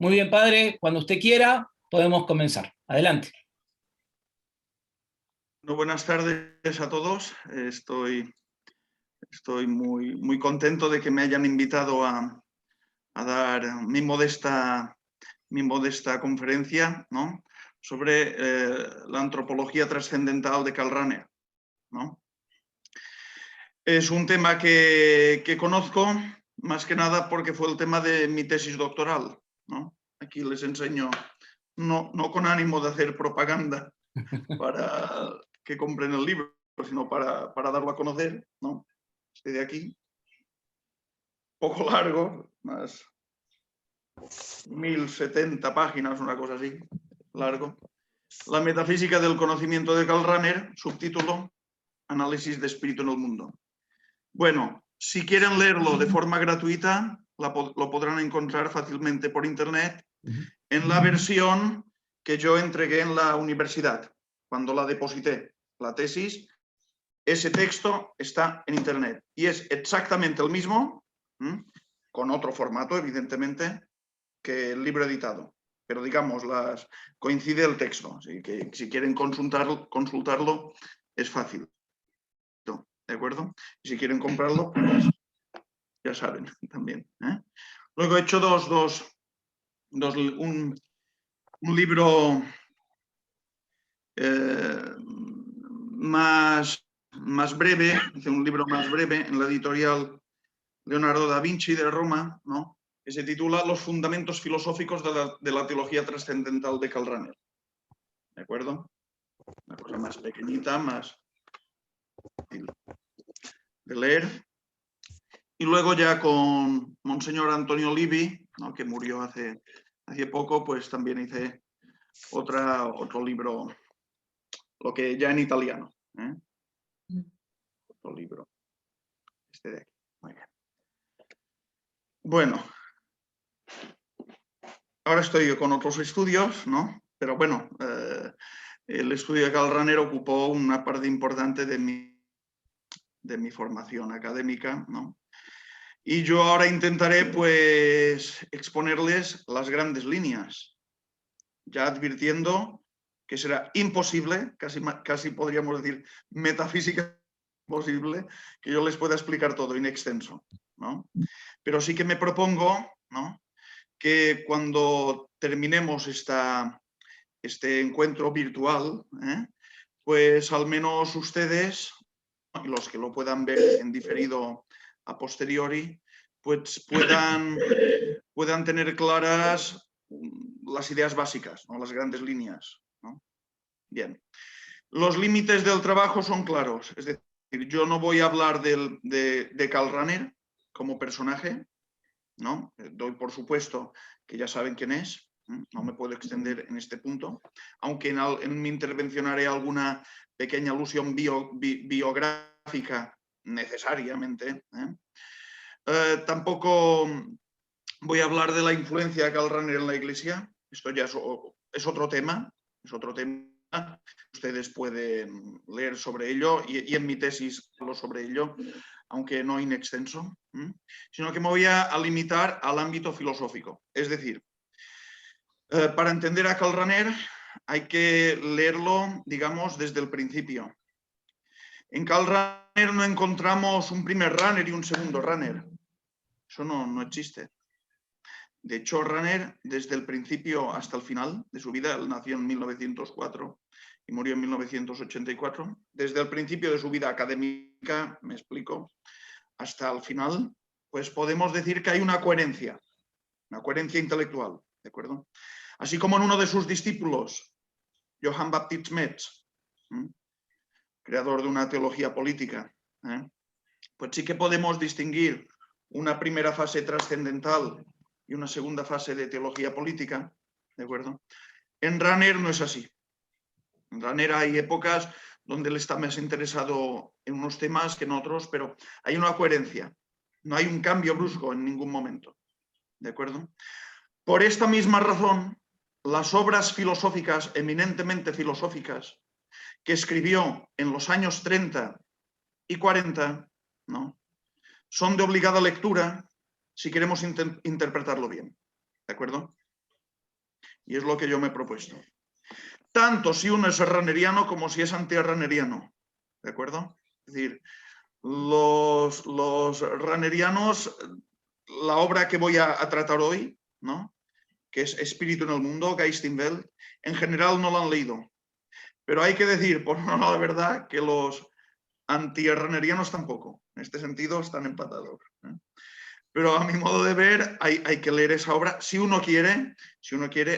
Muy bien, padre, cuando usted quiera, podemos comenzar. Adelante. Bueno, buenas tardes a todos. Estoy muy contento de que me hayan invitado a dar mi modesta conferencia, ¿no?, sobre la antropología trascendental de Karl Rahner, ¿no? Es un tema que conozco más que nada porque fue el tema de mi tesis doctoral, ¿no? Aquí les enseño, no con ánimo de hacer propaganda para que compren el libro, sino para darlo a conocer, ¿no? Este de aquí, poco largo, más 1070 páginas, una cosa así, largo. La metafísica del conocimiento de Karl Rahner, subtítulo, Análisis de espíritu en el mundo. Bueno, si quieren leerlo de forma gratuita, lo podrán encontrar fácilmente por internet en la versión que yo entregué en la universidad, cuando la deposité, la tesis. Ese texto está en internet y es exactamente el mismo, con otro formato, evidentemente, que el libro editado. Pero digamos, coincide el texto, así que si quieren consultarlo es fácil. ¿De acuerdo? Y si quieren comprarlo, pues ya saben también. Luego he hecho un libro más breve, hice un libro más breve en la editorial Leonardo da Vinci de Roma, ¿no?, que se titula Los fundamentos filosóficos de la teología trascendental de Karl Rahner. ¿De acuerdo? Una cosa más pequeñita, más fácil de leer. Y luego ya con Monseñor Antonio Livi, ¿no?, que murió hace poco, pues también hice otro libro, lo que ya en italiano. Otro libro. Este de aquí. Muy bien. Bueno, ahora estoy con otros estudios, ¿no? Pero bueno, el estudio de Karl Rahner ocupó una parte importante de mi formación académica, ¿no? Y yo ahora intentaré, pues, exponerles las grandes líneas, ya advirtiendo que será imposible, casi podríamos decir metafísica imposible, que yo les pueda explicar todo in extenso, ¿no? Pero sí que me propongo, ¿no?, que cuando terminemos este encuentro virtual, pues al menos ustedes, y los que lo puedan ver en diferido a posteriori, pues puedan tener claras las ideas básicas, ¿no?, las grandes líneas, ¿no? Bien. Los límites del trabajo son claros, es decir, yo no voy a hablar de Karl Rahner como personaje, ¿no? Doy por supuesto que ya saben quién es, no me puedo extender en este punto, aunque en mi intervención haré alguna pequeña alusión biográfica necesariamente. Tampoco voy a hablar de la influencia de Karl Rahner en la Iglesia, esto ya es otro tema, ustedes pueden leer sobre ello y en mi tesis hablo sobre ello, aunque no in extenso, sino que me voy a limitar al ámbito filosófico. Es decir, para entender a Karl Rahner hay que leerlo, digamos, desde el principio. En Karl Rahner no encontramos un primer Rahner y un segundo Rahner. Eso no existe. De hecho, Rahner, desde el principio hasta el final de su vida, él nació en 1904 y murió en 1984, desde el principio de su vida académica, me explico, hasta el final, pues podemos decir que hay una coherencia intelectual, ¿de acuerdo? Así como en uno de sus discípulos, Johann Baptist Metz, creador de una teología política, pues sí que podemos distinguir una primera fase trascendental y una segunda fase de teología política, ¿de acuerdo? En Rahner no es así. En Rahner hay épocas donde él está más interesado en unos temas que en otros, pero hay una coherencia. No hay un cambio brusco en ningún momento, ¿de acuerdo? Por esta misma razón, las obras filosóficas, eminentemente filosóficas, que escribió en los años 30 y 40, ¿no?, son de obligada lectura si queremos interpretarlo bien, ¿de acuerdo? Y es lo que yo me he propuesto. Tanto si uno es runneriano como si es anti-runneriano. ¿De acuerdo? Es decir, los runnerianos, la obra que voy a tratar hoy, ¿no?, que es Espíritu en el Mundo, Geist in Welt, en general no la han leído. Pero hay que decir, por la verdad, que los anti-runnerianos tampoco. En este sentido están empatados. Pero a mi modo de ver, hay que leer esa obra si uno quiere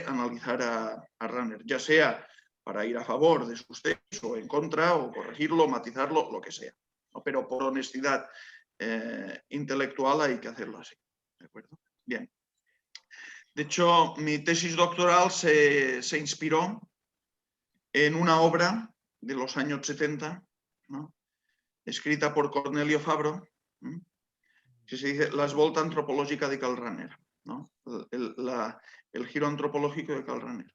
analizar a Runner, ya sea para ir a favor de sus textos o en contra, o corregirlo, matizarlo, lo que sea. Pero por honestidad intelectual hay que hacerlo así. ¿De acuerdo? Bien. De hecho, mi tesis doctoral se inspiró en una obra de los años 70, ¿no?, escrita por Cornelio Fabro, que se dice La svolta antropológica de Karl Rahner, ¿no?, el giro antropológico de Karl Rahner.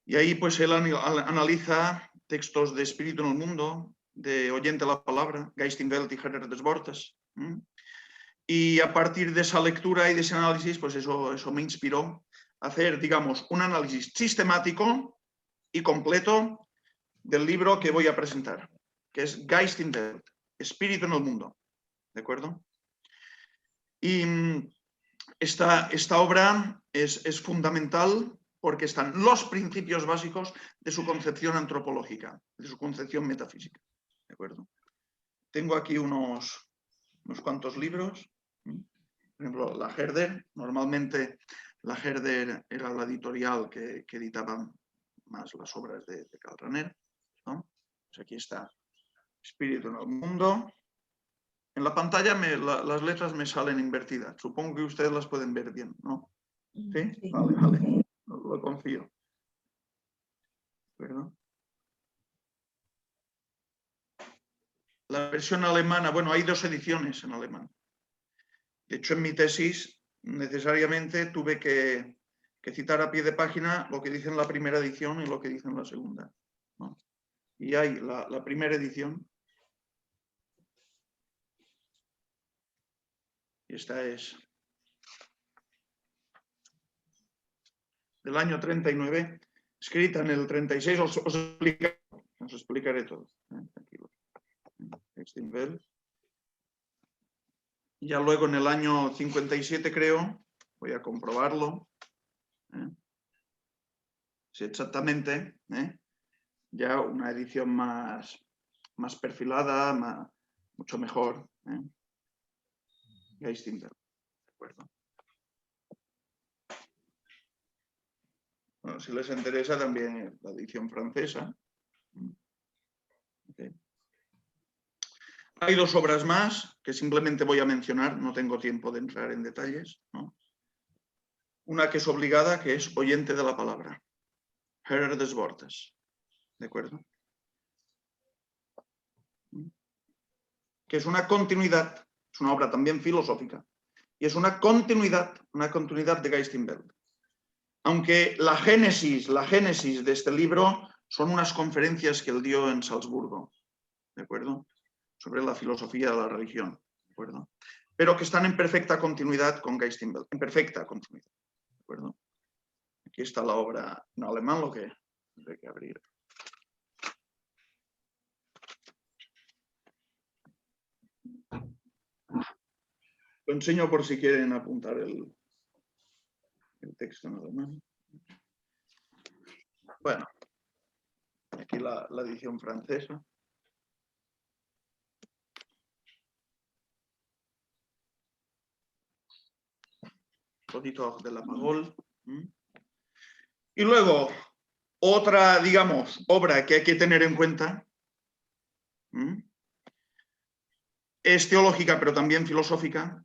Y ahí pues él analiza textos de Espíritu en el Mundo, de Oyente a la Palabra, Geist in Welt y Herrer des Wortes. Y a partir de esa lectura y de ese análisis, pues eso me inspiró a hacer, digamos, un análisis sistemático y completo del libro que voy a presentar, que es Geist in Welt, Espíritu en el Mundo. ¿De acuerdo? Y esta obra es fundamental porque están los principios básicos de su concepción antropológica, de su concepción metafísica. ¿De acuerdo? Tengo aquí unos cuantos libros. Por ejemplo, la Herder. Normalmente la Herder era la editorial que editaba más las obras de Karl Rahner, ¿no? Pues aquí está Espíritu en el Mundo. En la pantalla las letras me salen invertidas. Supongo que ustedes las pueden ver bien, ¿no? ¿Sí? Sí. Vale. Lo confío. ¿Verdad? La versión alemana, bueno, hay 2 ediciones en alemán. De hecho, en mi tesis necesariamente tuve que citar a pie de página lo que dice en la primera edición y lo que dice en la segunda, ¿no? Y hay la primera edición. Y esta es del año 39, escrita en el 36, os explicaré todo. Tranquilo. Y ya luego en el año 57, creo, voy a comprobarlo, sí, exactamente, ya una edición más perfilada, mucho mejor. Geist in Welt, ¿de acuerdo? Bueno, si les interesa también la edición francesa. Okay. Hay 2 obras más que simplemente voy a mencionar, no tengo tiempo de entrar en detalles, ¿no? Una que es obligada, que es Oyente de la Palabra, Herrer des Wortes, ¿de acuerdo? Que es una continuidad, es una obra también filosófica, y es una continuidad de Geist in Welt. Aunque la génesis de este libro son unas conferencias que él dio en Salzburgo, ¿de acuerdo?, sobre la filosofía de la religión, ¿de acuerdo?, pero que están en perfecta continuidad con Geist in Welt, en perfecta continuidad, ¿de acuerdo? Aquí está la obra en alemán, lo que hay que abrir. Lo enseño por si quieren apuntar el texto en alemán. Bueno, aquí la edición francesa. Auditor de la Parole. Y luego, otra, digamos, obra que hay que tener en cuenta, es teológica, pero también filosófica,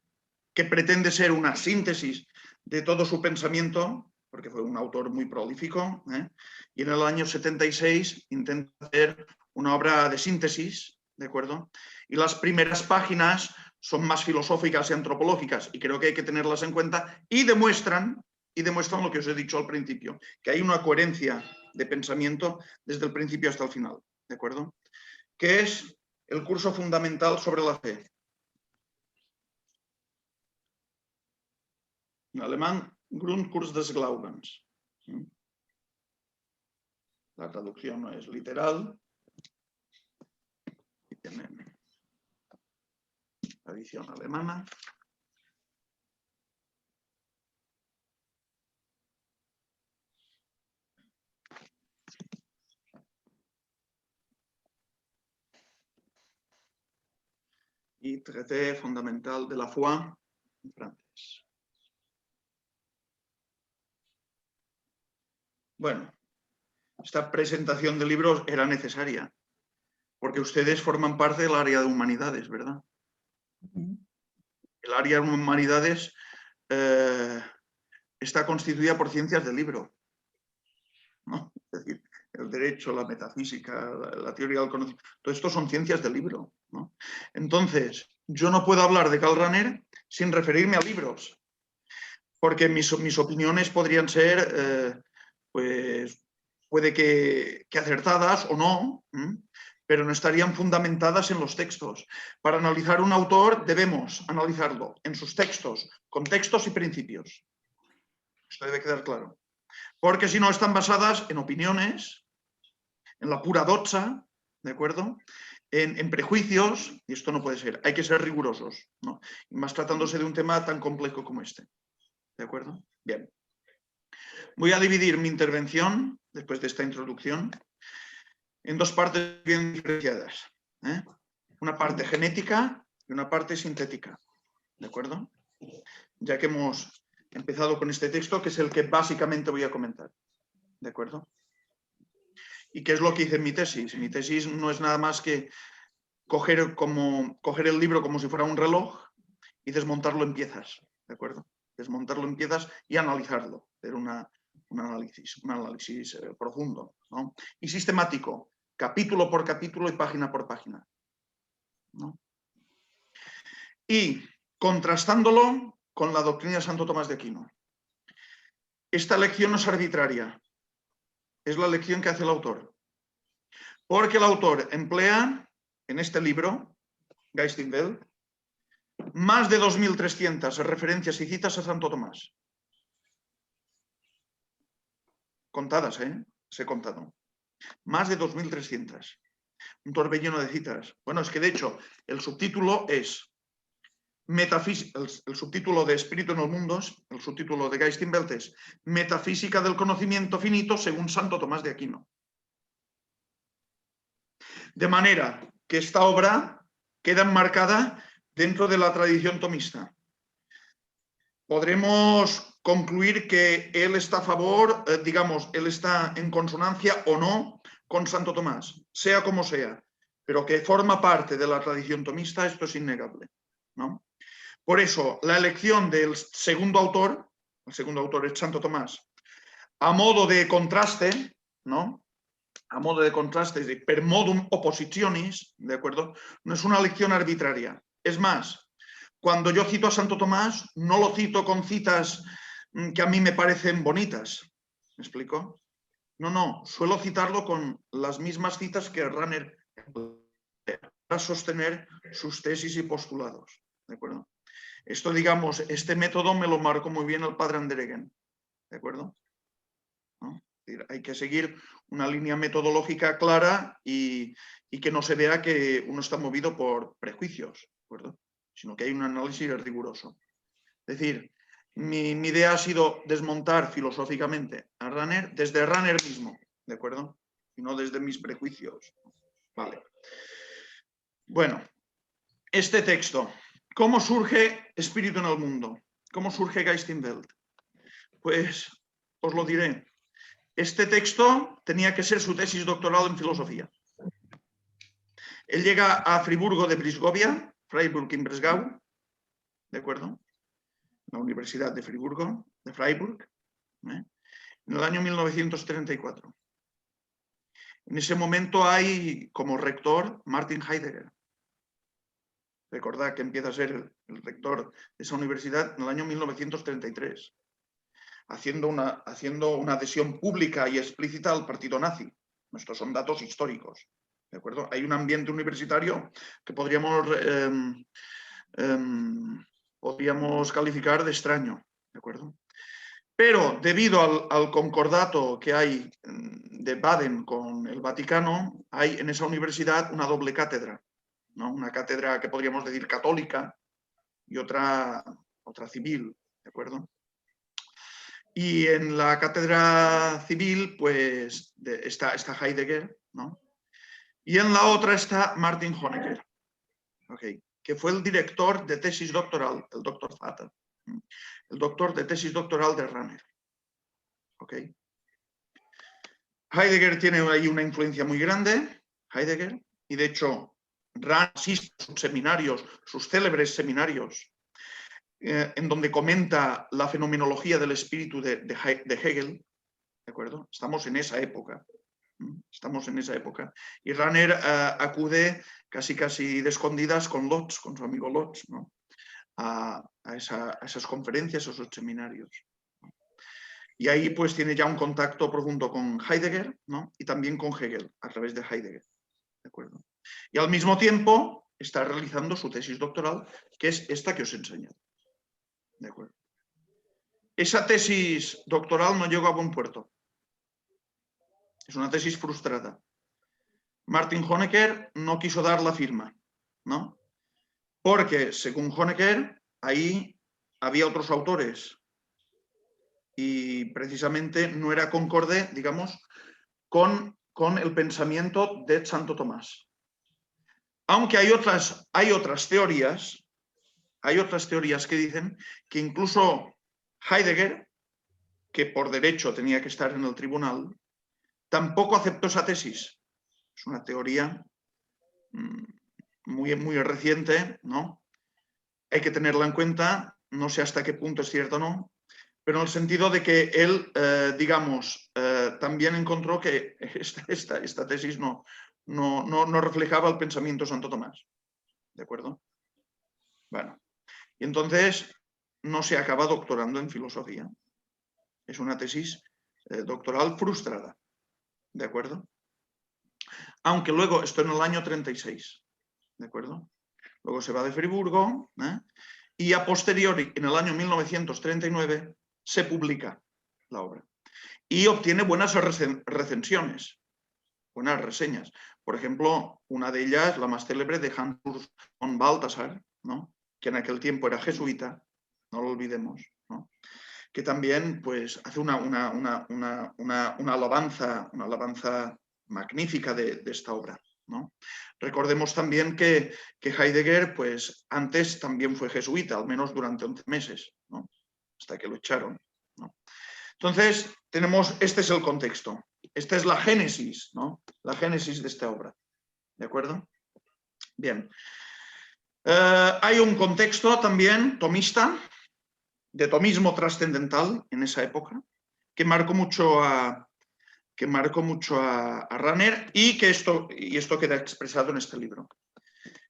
que pretende ser una síntesis de todo su pensamiento, porque fue un autor muy prolífico, y en el año 76 intenta hacer una obra de síntesis, ¿de acuerdo? Y las primeras páginas son más filosóficas y antropológicas, y creo que hay que tenerlas en cuenta, y demuestran lo que os he dicho al principio, que hay una coherencia de pensamiento desde el principio hasta el final, ¿de acuerdo? Que es el curso fundamental sobre la fe. En alemán, Grundkurs des Glaubens. La traducción no es literal. Aquí tienen la edición alemana. Y Traité Fondamental de la Foi en francés. Bueno, esta presentación de libros era necesaria, porque ustedes forman parte del área de humanidades, ¿verdad? El área de humanidades está constituida por ciencias del libro, ¿no? Es decir, el derecho, la metafísica, la teoría del conocimiento, todo esto son ciencias del libro, ¿no? Entonces, yo no puedo hablar de Karl Rahner sin referirme a libros, porque mis opiniones podrían ser, pues, puede que acertadas o no, pero no estarían fundamentadas en los textos. Para analizar un autor debemos analizarlo en sus textos, contextos y principios. Esto debe quedar claro. Porque si no, están basadas en opiniones, en la pura doxa, ¿de acuerdo? En prejuicios, y esto no puede ser, hay que ser rigurosos, ¿no? Y más tratándose de un tema tan complejo como este. ¿De acuerdo? Bien. Voy a dividir mi intervención, después de esta introducción, en dos partes bien diferenciadas. Una parte genética y una parte sintética. ¿De acuerdo? Ya que hemos empezado con este texto, que es el que básicamente voy a comentar. ¿De acuerdo? ¿Y qué es lo que hice en mi tesis? Mi tesis no es nada más que coger el libro como si fuera un reloj y desmontarlo en piezas. ¿De acuerdo? Desmontarlo en piezas y analizarlo. Hacer un análisis profundo, ¿no? Y sistemático, capítulo por capítulo y página por página, ¿no? Y contrastándolo con la doctrina de Santo Tomás de Aquino. Esta lección no es arbitraria, es la lección que hace el autor. Porque el autor emplea en este libro, Geist in Welt, más de 2.300 referencias y citas a Santo Tomás. Contadas, se he contado. Más de 2.300. Un torbellino de citas. Bueno, es que de hecho el subtítulo es el subtítulo de Espíritu en los Mundos, el subtítulo de Geist in Welt es Metafísica del conocimiento finito según Santo Tomás de Aquino. De manera que esta obra queda enmarcada dentro de la tradición tomista. Podremos concluir que él está a favor, digamos, él está en consonancia o no con Santo Tomás, sea como sea, pero que forma parte de la tradición tomista, esto es innegable, ¿no? Por eso, la elección del segundo autor, el segundo autor es Santo Tomás, a modo de contraste, ¿no? A modo de contraste, de per modum oppositionis, ¿de acuerdo? No es una elección arbitraria. Es más, cuando yo cito a Santo Tomás, no lo cito con citas que a mí me parecen bonitas. ¿Me explico? No, suelo citarlo con las mismas citas que Rahner para sostener sus tesis y postulados. ¿De acuerdo? Esto, digamos, este método me lo marcó muy bien el padre Andereggen. ¿De acuerdo? ¿No? Es decir, hay que seguir una línea metodológica clara y que no se vea que uno está movido por prejuicios, ¿de acuerdo? Sino que hay un análisis riguroso. Es decir, mi idea ha sido desmontar filosóficamente a Rahner desde Rahner mismo, ¿de acuerdo? Y no desde mis prejuicios. Vale. Bueno, este texto, ¿cómo surge Espíritu en el Mundo? ¿Cómo surge Geist in Welt? Pues os lo diré. Este texto tenía que ser su tesis doctoral en filosofía. Él llega a Friburgo de Brisgovia, Freiburg im Breisgau, ¿de acuerdo? La Universidad de Friburgo, de Freiburg, en el año 1934. En ese momento hay como rector Martin Heidegger. Recordad que empieza a ser el rector de esa universidad en el año 1933, haciendo una adhesión pública y explícita al partido nazi. Estos son datos históricos. ¿De acuerdo? Hay un ambiente universitario que podríamos calificar de extraño. ¿De acuerdo? Pero debido al concordato que hay de Baden con el Vaticano, hay en esa universidad una doble cátedra, ¿no? Una cátedra que podríamos decir católica y otra civil, ¿de acuerdo? Y en la cátedra civil, pues, está Heidegger, ¿no? Y en la otra está Martin Honecker, ¿okay? Que fue el director de tesis doctoral, el doctor Vater, el doctor de tesis doctoral de Rahner. ¿Okay? Heidegger tiene ahí una influencia muy grande, Heidegger, y de hecho Rahner asiste a sus seminarios, sus célebres seminarios, en donde comenta la fenomenología del espíritu de Hegel, ¿de acuerdo? Estamos en esa época. Estamos en esa época. Y Rahner acude casi de escondidas con Lotz, con su amigo Lotz, ¿no? a esas conferencias, a esos seminarios. Y ahí pues tiene ya un contacto profundo con Heidegger, ¿no? Y también con Hegel, a través de Heidegger. ¿De acuerdo? Y al mismo tiempo está realizando su tesis doctoral, que es esta que os he enseñado. ¿De acuerdo? Esa tesis doctoral no llegó a buen puerto. Es una tesis frustrada. Martin Honecker no quiso dar la firma, ¿no? Porque, según Honecker, ahí había otros autores y precisamente no era concorde, digamos, con el pensamiento de Santo Tomás. Aunque hay otras teorías que dicen que incluso Heidegger, que por derecho tenía que estar en el tribunal, tampoco aceptó esa tesis. Es una teoría muy reciente, ¿no? Hay que tenerla en cuenta, no sé hasta qué punto es cierto o no, pero en el sentido de que él, digamos, también encontró que esta tesis no reflejaba el pensamiento de Santo Tomás. ¿De acuerdo? Bueno, y entonces no se acaba doctorando en filosofía. Es una tesis doctoral frustrada. ¿De acuerdo? Aunque luego, esto en el año 36. ¿De acuerdo? Luego se va de Friburgo, y a posteriori, en el año 1939, se publica la obra. Y obtiene buenas recensiones, buenas reseñas. Por ejemplo, una de ellas, la más célebre, de Hans von Balthasar, ¿no? Que en aquel tiempo era jesuita, no lo olvidemos, ¿no? Que también pues, hace una alabanza magnífica de esta obra, ¿no? Recordemos también que Heidegger, pues antes también fue jesuita, al menos durante 11 meses, ¿no? Hasta que lo echaron, ¿no? Entonces, este es el contexto, esta es la génesis, ¿no? La génesis de esta obra, ¿de acuerdo? Bien. Hay un contexto también tomista, de tomismo trascendental en esa época, que marcó mucho a Rahner y esto queda expresado en este libro.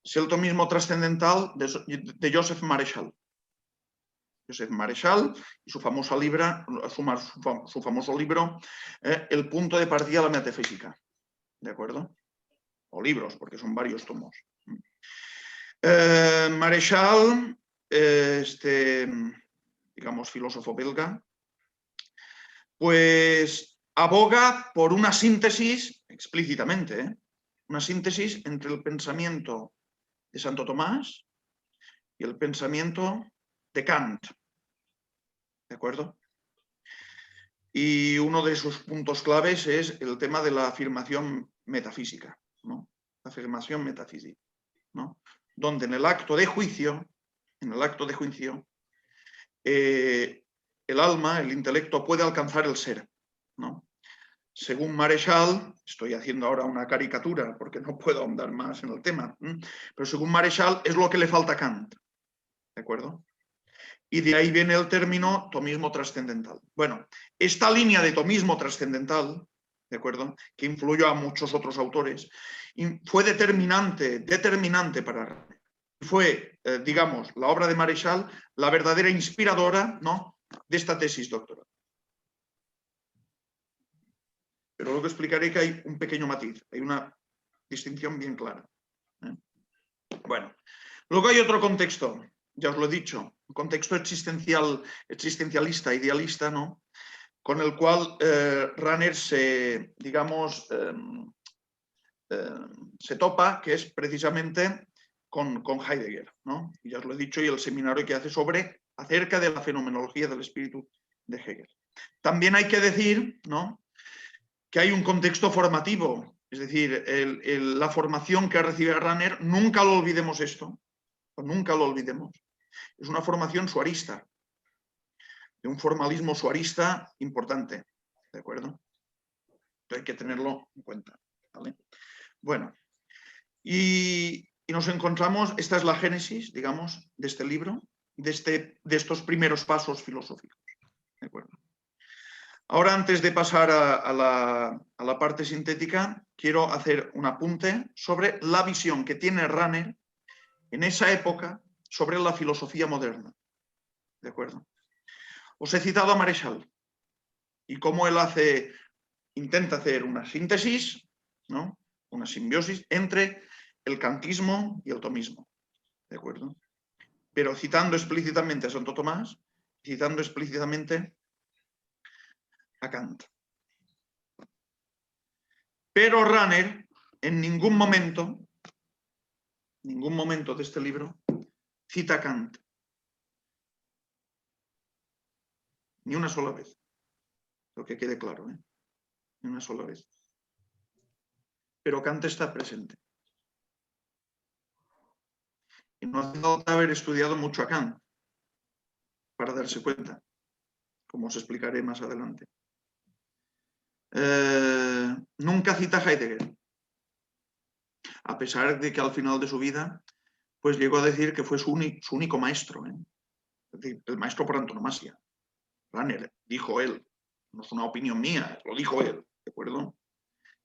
Es el tomismo trascendental de Joseph Mareschal. Joseph Mareschal y su famoso libro, El punto de partida de la metafísica. ¿De acuerdo? O libros, porque son varios tomos. Mareschal, digamos, filósofo belga, pues aboga por una síntesis, explícitamente, una síntesis entre el pensamiento de Santo Tomás y el pensamiento de Kant. ¿De acuerdo? Y uno de sus puntos claves es el tema de la afirmación metafísica, ¿no? La afirmación metafísica, ¿no? Donde en el acto de juicio, el alma, el intelecto puede alcanzar el ser, ¿no? Según Mareschal, estoy haciendo ahora una caricatura porque no puedo ahondar más en el tema, pero según Mareschal es lo que le falta a Kant, ¿de acuerdo? Y de ahí viene el término tomismo trascendental. Bueno, esta línea de tomismo trascendental, ¿de acuerdo?, que influyó a muchos otros autores, fue determinante para Rahner. Fue, digamos, la obra de Mareschal la verdadera inspiradora, ¿no?, de esta tesis doctoral. Pero luego explicaré que hay un pequeño matiz, hay una distinción bien clara. Bueno, luego hay otro contexto, ya os lo he dicho, un contexto existencialista, idealista, ¿no? Con el cual Rahner se topa, que es precisamente con Heidegger, ¿no? Y ya os lo he dicho, y el seminario que hace acerca de la fenomenología del espíritu de Hegel. También hay que decir, ¿no?, que hay un contexto formativo, es decir, la formación que recibe Rahner, nunca lo olvidemos esto, nunca lo olvidemos, es una formación suarista, de un formalismo suarista importante, ¿de acuerdo? Hay que tenerlo en cuenta, ¿vale? Bueno, y nos encontramos, esta es la génesis, digamos, de este libro, de estos primeros pasos filosóficos, ¿de acuerdo? Ahora, antes de pasar a la parte sintética, quiero hacer un apunte sobre la visión que tiene Rahner en esa época sobre la filosofía moderna, ¿de acuerdo? Os he citado a Mareschal y cómo él intenta hacer una síntesis, ¿no?, una simbiosis entre el kantismo y el tomismo, ¿de acuerdo? Pero citando explícitamente a Santo Tomás, citando explícitamente a Kant. Pero Rahner en ningún momento de este libro cita a Kant. Ni una sola vez. Lo que quede claro, ¿eh? Ni una sola vez. Pero Kant está presente. Y no hace falta haber estudiado mucho a Kant para darse cuenta, como os explicaré más adelante. Nunca cita a Heidegger, a pesar de que al final de su vida pues llegó a decir que fue su único maestro, ¿eh? Es decir, el maestro por antonomasia. Rahner, dijo él, no es una opinión mía, lo dijo él, ¿de acuerdo?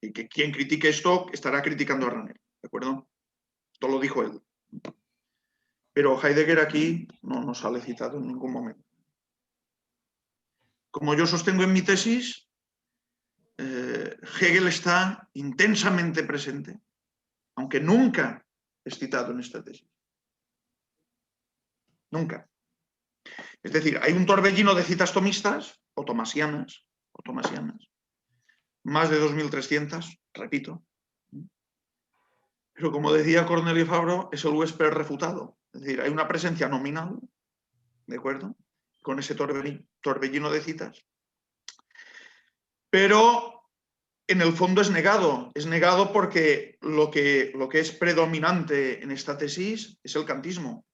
Y que quien critique esto estará criticando a Rahner, ¿de acuerdo? Esto lo dijo él. Pero Heidegger aquí no sale citado en ningún momento. Como yo sostengo en mi tesis, Hegel está intensamente presente, aunque nunca es citado en esta tesis. Nunca. Es decir, hay un torbellino de citas tomistas o tomasianas, más de 2.300, repito. Pero como decía Cornelio Fabro, es el huésped refutado. Es decir, hay una presencia nominal, ¿de acuerdo?, con ese torbellino de citas. Pero en el fondo es negado porque lo que es predominante en esta tesis es el kantismo,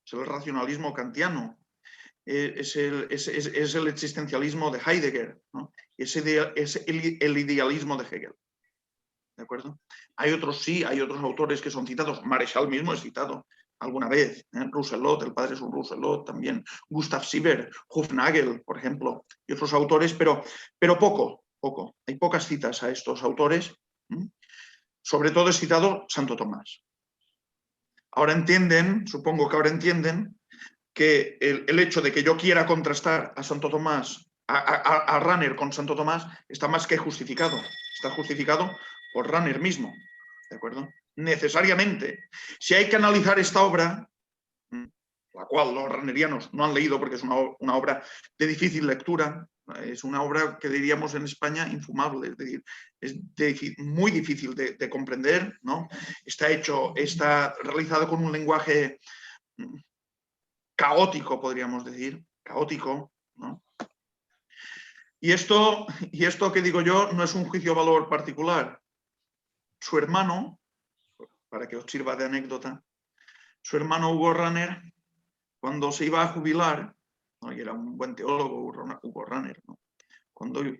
es el racionalismo kantiano, es el existencialismo de Heidegger, ¿no? Es el idealismo de Hegel, ¿de acuerdo? Hay otros autores que son citados, Mareschal mismo es citado alguna vez, Rousselot, el padre Rousselot también, Gustav Sieber, Hufnagel, por ejemplo, y otros autores, pero poco. Hay pocas citas a estos autores. Sobre todo es citado Santo Tomás. Ahora entienden, supongo que ahora entienden, que el hecho de que yo quiera contrastar a Santo Tomás, a Rahner con Santo Tomás, está más que justificado. Está justificado por Rahner mismo, ¿de acuerdo? Necesariamente. Si hay que analizar esta obra, la cual los rahnerianos no han leído porque es una obra de difícil lectura, es una obra que diríamos en España infumable, es decir, muy difícil de comprender, ¿no? Está realizado con un lenguaje caótico, podríamos decir, caótico, ¿no? Y esto que digo yo no es un juicio-valor particular. Su hermano, para que os sirva de anécdota, su hermano Hugo Rahner, cuando se iba a jubilar, ¿no?, y era un buen teólogo, Hugo Rahner, ¿no?,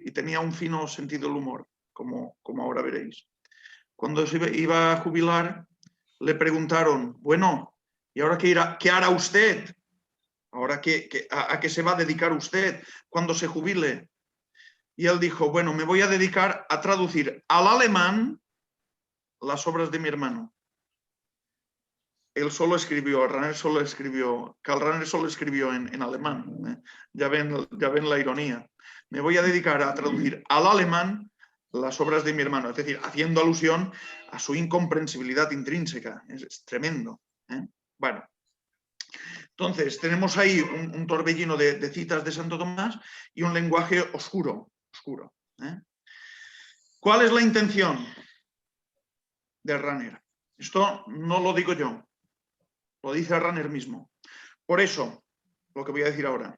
y tenía un fino sentido del humor, como ahora veréis. Cuando se iba a jubilar, le preguntaron, bueno, ¿y ahora qué hará usted? ¿Ahora a qué se va a dedicar usted cuando se jubile? Y él dijo, bueno, me voy a dedicar a traducir al alemán las obras de mi hermano. Él solo escribió, Karl Rahner solo escribió en alemán. Ya ven la ironía. Me voy a dedicar a traducir al alemán las obras de mi hermano, es decir, haciendo alusión a su incomprensibilidad intrínseca. Es tremendo. Bueno, Entonces, tenemos ahí un torbellino de citas de Santo Tomás y un lenguaje oscuro. ¿Cuál es la intención de Rahner? Esto no lo digo yo, lo dice Rahner mismo. Por eso, lo que voy a decir ahora,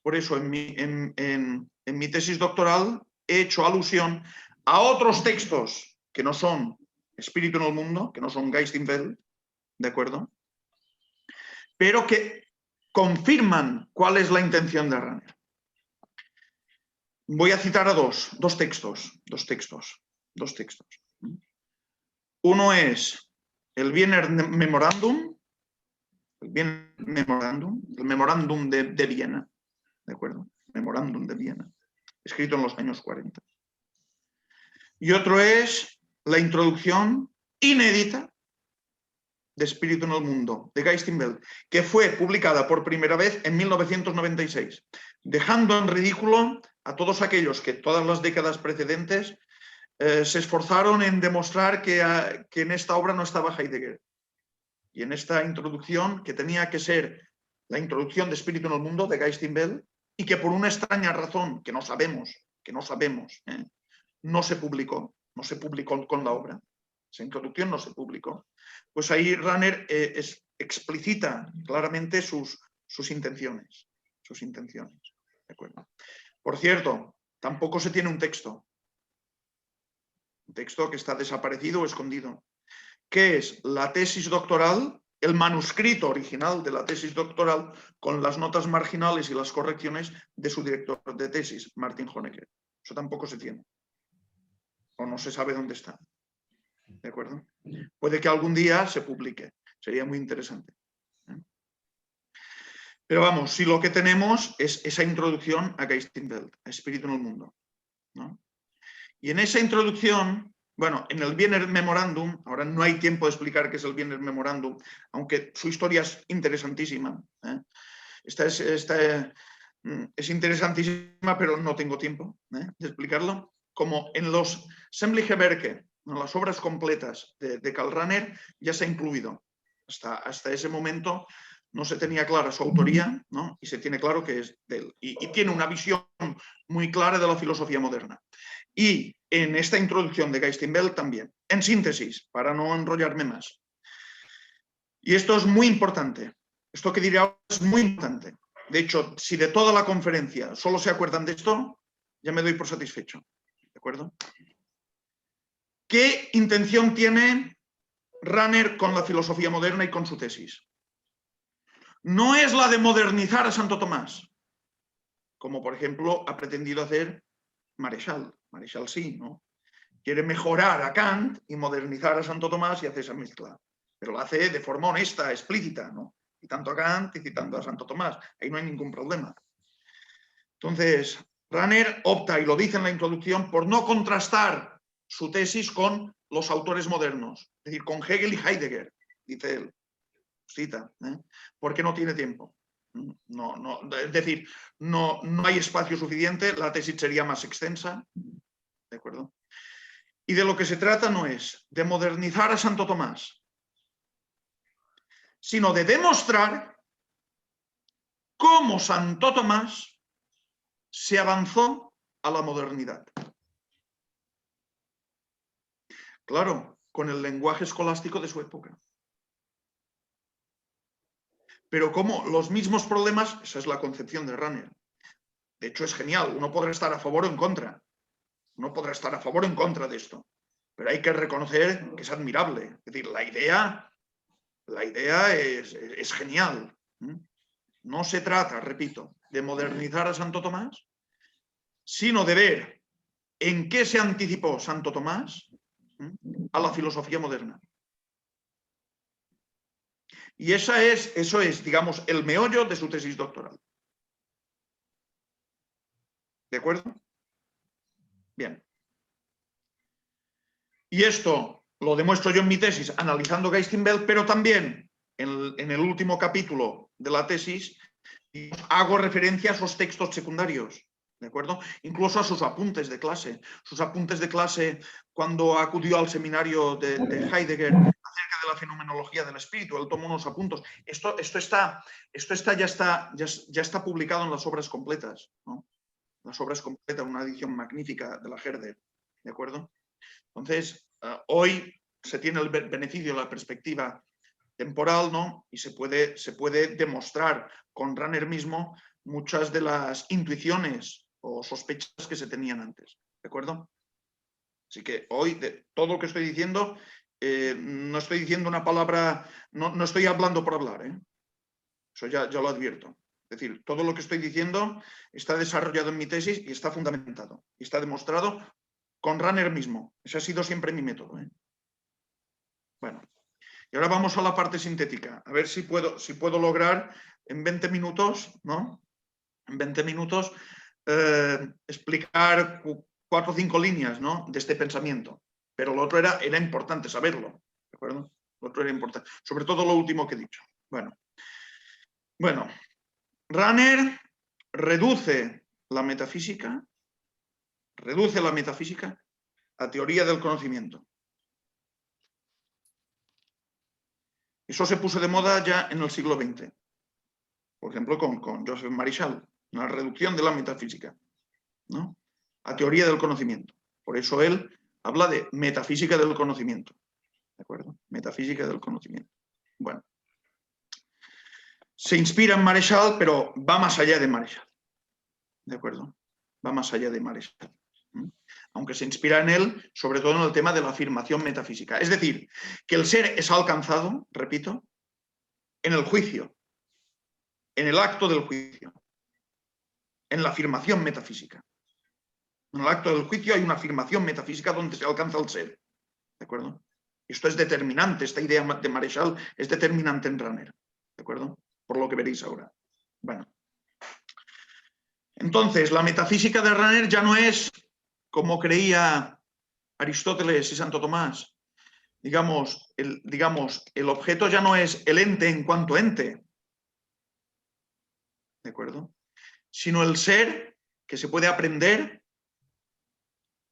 por eso en mi tesis doctoral he hecho alusión a otros textos que no son Espíritu en el Mundo, que no son Geist in Welt, ¿de acuerdo? Pero que confirman cuál es la intención de Rahner. Voy a citar a dos textos. Uno es el Wiener Memorandum, el Memorándum de Viena, ¿de acuerdo? Memorándum de Viena, escrito en los años 40. Y otro es la introducción inédita de Espíritu en el Mundo, de Geist in Welt, que fue publicada por primera vez en 1996, dejando en ridículo a todos aquellos que todas las décadas precedentes se esforzaron en demostrar que en esta obra no estaba Heidegger. Y en esta introducción, que tenía que ser la introducción de Espíritu en el Mundo, de Geist in Welt, y que por una extraña razón que no sabemos, no se publicó con la obra. Esa introducción no se publicó. Pues ahí Rahner explicita claramente sus intenciones. ¿De acuerdo? Por cierto, tampoco se tiene un texto que está desaparecido o escondido, que es la tesis doctoral, el manuscrito original de la tesis doctoral con las notas marginales y las correcciones de su director de tesis, Martin Honecker. Eso tampoco se tiene. O no se sabe dónde está. ¿De acuerdo? Puede que algún día se publique. Sería muy interesante. Pero vamos, si lo que tenemos es esa introducción a Geist in Welt, a Espíritu en el Mundo, ¿no? Y en esa introducción, bueno, en el Wiener Memorandum, ahora no hay tiempo de explicar qué es el Wiener Memorandum, aunque su historia es interesantísima. Esta es interesantísima, pero no tengo tiempo de explicarlo. Como en los Sämtliche Werke, en las obras completas de Karl Rahner, ya se ha incluido. Hasta ese momento no se tenía clara su autoría, ¿no? Y se tiene claro que es de él. Y tiene una visión muy clara de la filosofía moderna. Y en esta introducción de Geist in Welt también. En síntesis, para no enrollarme más. Y esto es muy importante. Esto que diré ahora es muy importante. De hecho, si de toda la conferencia solo se acuerdan de esto, ya me doy por satisfecho. ¿De acuerdo? ¿Qué intención tiene Rahner con la filosofía moderna y con su tesis? No es la de modernizar a Santo Tomás, como por ejemplo ha pretendido hacer Mareschal. Mareschal sí, ¿no? Quiere mejorar a Kant y modernizar a Santo Tomás y hace esa mezcla. Pero lo hace de forma honesta, explícita, ¿no? Citando a Kant y citando a Santo Tomás. Ahí no hay ningún problema. Entonces, Rahner opta, y lo dice en la introducción, por no contrastar su tesis con los autores modernos, es decir, con Hegel y Heidegger, dice él. Cita, porque no tiene tiempo. Es decir, no hay espacio suficiente, la tesis sería más extensa. ¿De acuerdo? Y de lo que se trata no es de modernizar a Santo Tomás, sino de demostrar cómo Santo Tomás se avanzó a la modernidad. Claro, con el lenguaje escolástico de su época. Pero como los mismos problemas, esa es la concepción de Rahner. De hecho, es genial, uno podrá estar a favor o en contra. Uno podrá estar a favor o en contra de esto. Pero hay que reconocer que es admirable. Es decir, la idea es genial. No se trata, repito, de modernizar a Santo Tomás, sino de ver en qué se anticipó Santo Tomás a la filosofía moderna. Y eso es, digamos, el meollo de su tesis doctoral. ¿De acuerdo? Bien. Y esto lo demuestro yo en mi tesis analizando Geist in Welt, pero también en el último capítulo de la tesis hago referencia a esos textos secundarios, ¿de acuerdo? Incluso a sus apuntes de clase. Sus apuntes de clase cuando acudió al seminario de Heidegger acerca de la fenomenología del espíritu. Él toma unos apuntos. Esto ya está publicado en las obras completas, ¿no? Las obras completas, una edición magnífica de la Herder, ¿de acuerdo? Entonces, hoy se tiene el beneficio de la perspectiva temporal, ¿no? Y se puede demostrar con Rahner mismo muchas de las intuiciones o sospechas que se tenían antes, ¿de acuerdo? Así que hoy, de todo lo que estoy diciendo, no estoy diciendo una palabra, no estoy hablando por hablar, ¿eh? Eso ya lo advierto. Es decir, todo lo que estoy diciendo está desarrollado en mi tesis y está fundamentado. Y está demostrado con Rahner mismo. Ese ha sido siempre mi método, ¿eh? Bueno, y ahora vamos a la parte sintética. A ver si puedo lograr en 20 minutos, ¿no? En 20 minutos explicar 4 o 5 líneas, ¿no? De este pensamiento. Pero lo otro era importante saberlo, ¿de acuerdo? Lo otro era importante. Sobre todo lo último que he dicho. Bueno, Rahner reduce la metafísica a teoría del conocimiento. Eso se puso de moda ya en el siglo XX. Por ejemplo, con Joseph Marichal, la reducción de la metafísica, ¿no? A teoría del conocimiento. Por eso él habla de metafísica del conocimiento. ¿De acuerdo? Metafísica del conocimiento. Bueno. Se inspira en Marichal, pero va más allá de Marichal. ¿De acuerdo? Va más allá de Marichal. Aunque se inspira en él, sobre todo en el tema de la afirmación metafísica. Es decir, que el ser es alcanzado, repito, en el juicio, en el acto del juicio, en la afirmación metafísica. En el acto del juicio hay una afirmación metafísica donde se alcanza el ser. ¿De acuerdo? Esto es determinante, esta idea de Marichal es determinante en Rahner. ¿De acuerdo? Por lo que veréis ahora. Bueno. Entonces, la metafísica de Rahner ya no es como creía Aristóteles y Santo Tomás. Digamos, el objeto ya no es el ente en cuanto ente. ¿De acuerdo? Sino el ser que se puede aprender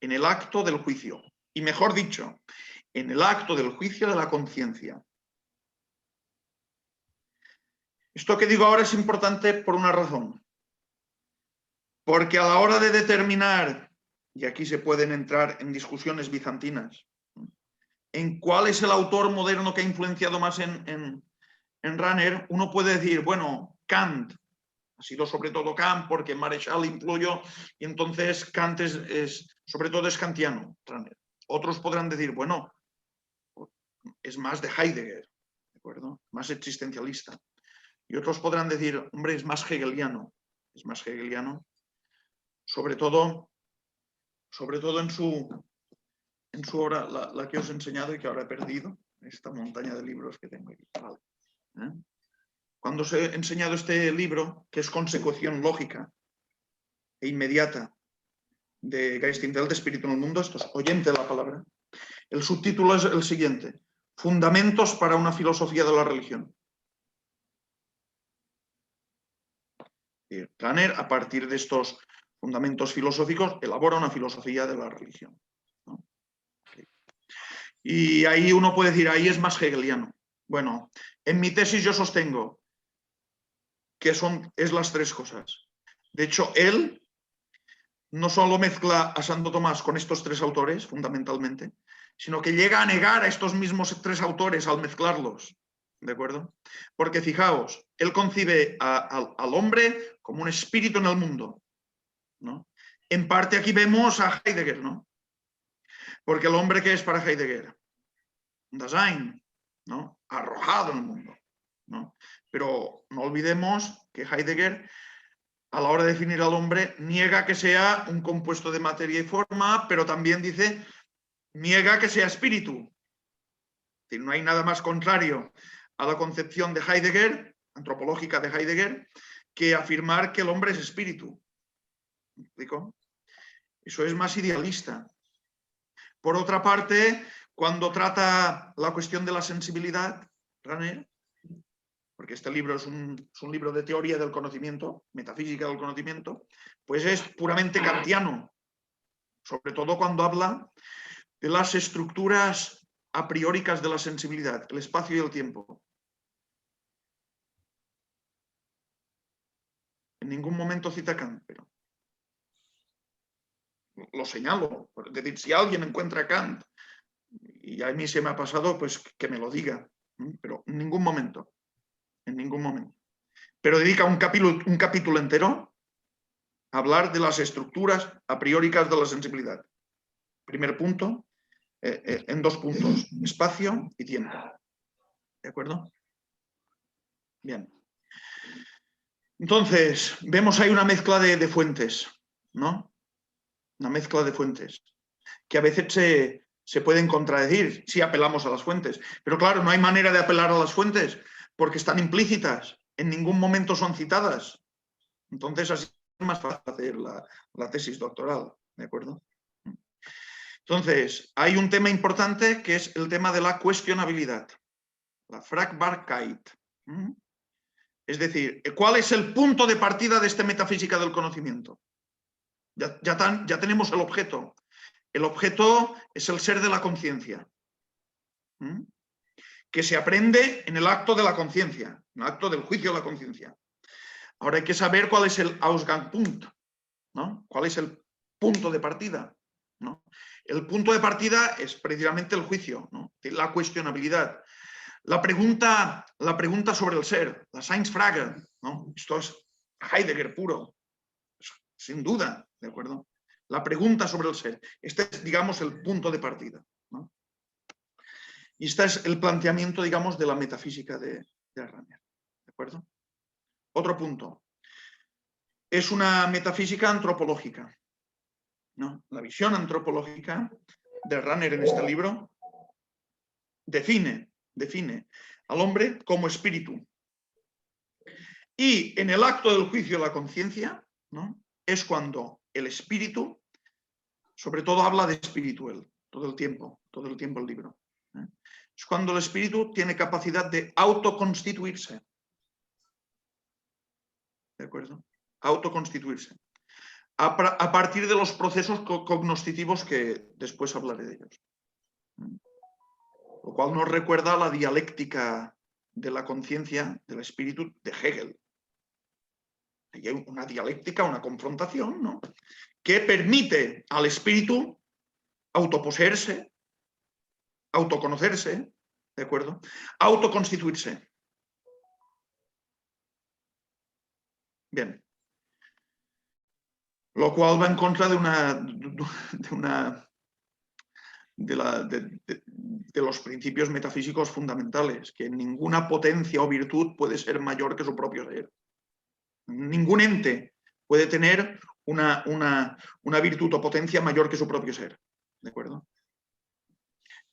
en el acto del juicio. Y mejor dicho, en el acto del juicio de la conciencia. Esto que digo ahora es importante por una razón. Porque a la hora de determinar, y aquí se pueden entrar en discusiones bizantinas, en cuál es el autor moderno que ha influenciado más en Rahner, uno puede decir, bueno, Kant. Ha sido sobre todo Kant porque Marichal influyó y entonces Kant sobre todo es kantiano. Otros podrán decir, bueno, es más de Heidegger, ¿de acuerdo? Más existencialista. Y otros podrán decir, hombre, es más hegeliano. Es más hegeliano. Sobre todo en su obra, la que os he enseñado y que ahora he perdido, esta montaña de libros que tengo aquí. Vale. Cuando os he enseñado este libro, que es consecución lógica e inmediata de Geistingwelt, de Espíritu en el Mundo, esto es oyente de la palabra, el subtítulo es el siguiente: Fundamentos para una filosofía de la religión. Rahner, a partir de estos fundamentos filosóficos, elabora una filosofía de la religión, ¿no? Y ahí uno puede decir, ahí es más hegeliano. Bueno, en mi tesis yo sostengo que es las tres cosas. De hecho, él no solo mezcla a Santo Tomás con estos tres autores, fundamentalmente, sino que llega a negar a estos mismos tres autores al mezclarlos. ¿De acuerdo? Porque fijaos, él concibe al hombre como un espíritu en el mundo, ¿no? En parte aquí vemos a Heidegger, ¿no? Porque el hombre, ¿qué es para Heidegger? Dasein, ¿no? Arrojado en el mundo, ¿no? Pero no olvidemos que Heidegger, a la hora de definir al hombre, niega que sea un compuesto de materia y forma, pero también niega que sea espíritu. Es decir, no hay nada más contrario a la concepción de Heidegger, antropológica de Heidegger, que afirmar que el hombre es espíritu. ¿Me explico? Eso es más idealista. Por otra parte, cuando trata la cuestión de la sensibilidad, Rahner, porque este libro es un libro de teoría del conocimiento, metafísica del conocimiento, pues es puramente kantiano, sobre todo cuando habla de las estructuras aprióricas de la sensibilidad, el espacio y el tiempo. En ningún momento cita Kant, pero lo señalo. Es decir, si alguien encuentra Kant, y a mí se me ha pasado, pues que me lo diga. Pero en ningún momento. En ningún momento. Pero dedica un capítulo entero a hablar de las estructuras aprióricas de la sensibilidad. Primer punto, en 2 puntos, espacio y tiempo. ¿De acuerdo? Bien. Entonces, vemos ahí una mezcla de fuentes, ¿no? Una mezcla de fuentes, que a veces se pueden contradecir si apelamos a las fuentes. Pero claro, no hay manera de apelar a las fuentes porque están implícitas, en ningún momento son citadas. Entonces, así es más fácil hacer la tesis doctoral, ¿de acuerdo? Entonces, hay un tema importante que es el tema de la cuestionabilidad, la Fragbarkeit. Es decir, ¿cuál es el punto de partida de esta metafísica del conocimiento? Ya tenemos el objeto. El objeto es el ser de la conciencia, que se aprende en el acto de la conciencia, en el acto del juicio de la conciencia. Ahora hay que saber cuál es el Ausgangspunkt, ¿no? ¿Cuál es el punto de partida? ¿No? El punto de partida es precisamente el juicio, ¿no? La cuestionabilidad. La pregunta sobre el ser, la Seinsfrage, ¿no? Esto es Heidegger puro, sin duda, ¿de acuerdo? La pregunta sobre el ser. Este es, digamos, el punto de partida, ¿no? Y este es el planteamiento, digamos, de la metafísica de Rahner, ¿de acuerdo? Otro punto. Es una metafísica antropológica, ¿no? La visión antropológica de Rahner en este libro define al hombre como espíritu. Y en el acto del juicio de la conciencia, ¿no? Es cuando el espíritu, sobre todo habla de espiritual, todo el tiempo el libro. Es cuando el espíritu tiene capacidad de autoconstituirse. ¿De acuerdo? Autoconstituirse. A partir de los procesos cognoscitivos que después hablaré de ellos. Lo cual nos recuerda a la dialéctica de la conciencia, del espíritu, de Hegel. Hay una dialéctica, una confrontación, ¿no? Que permite al espíritu autoposeerse, autoconocerse, ¿de acuerdo? Autoconstituirse. Bien. Lo cual va en contra de los principios metafísicos fundamentales, que ninguna potencia o virtud puede ser mayor que su propio ser. Ningún ente puede tener una virtud o potencia mayor que su propio ser. ¿De acuerdo?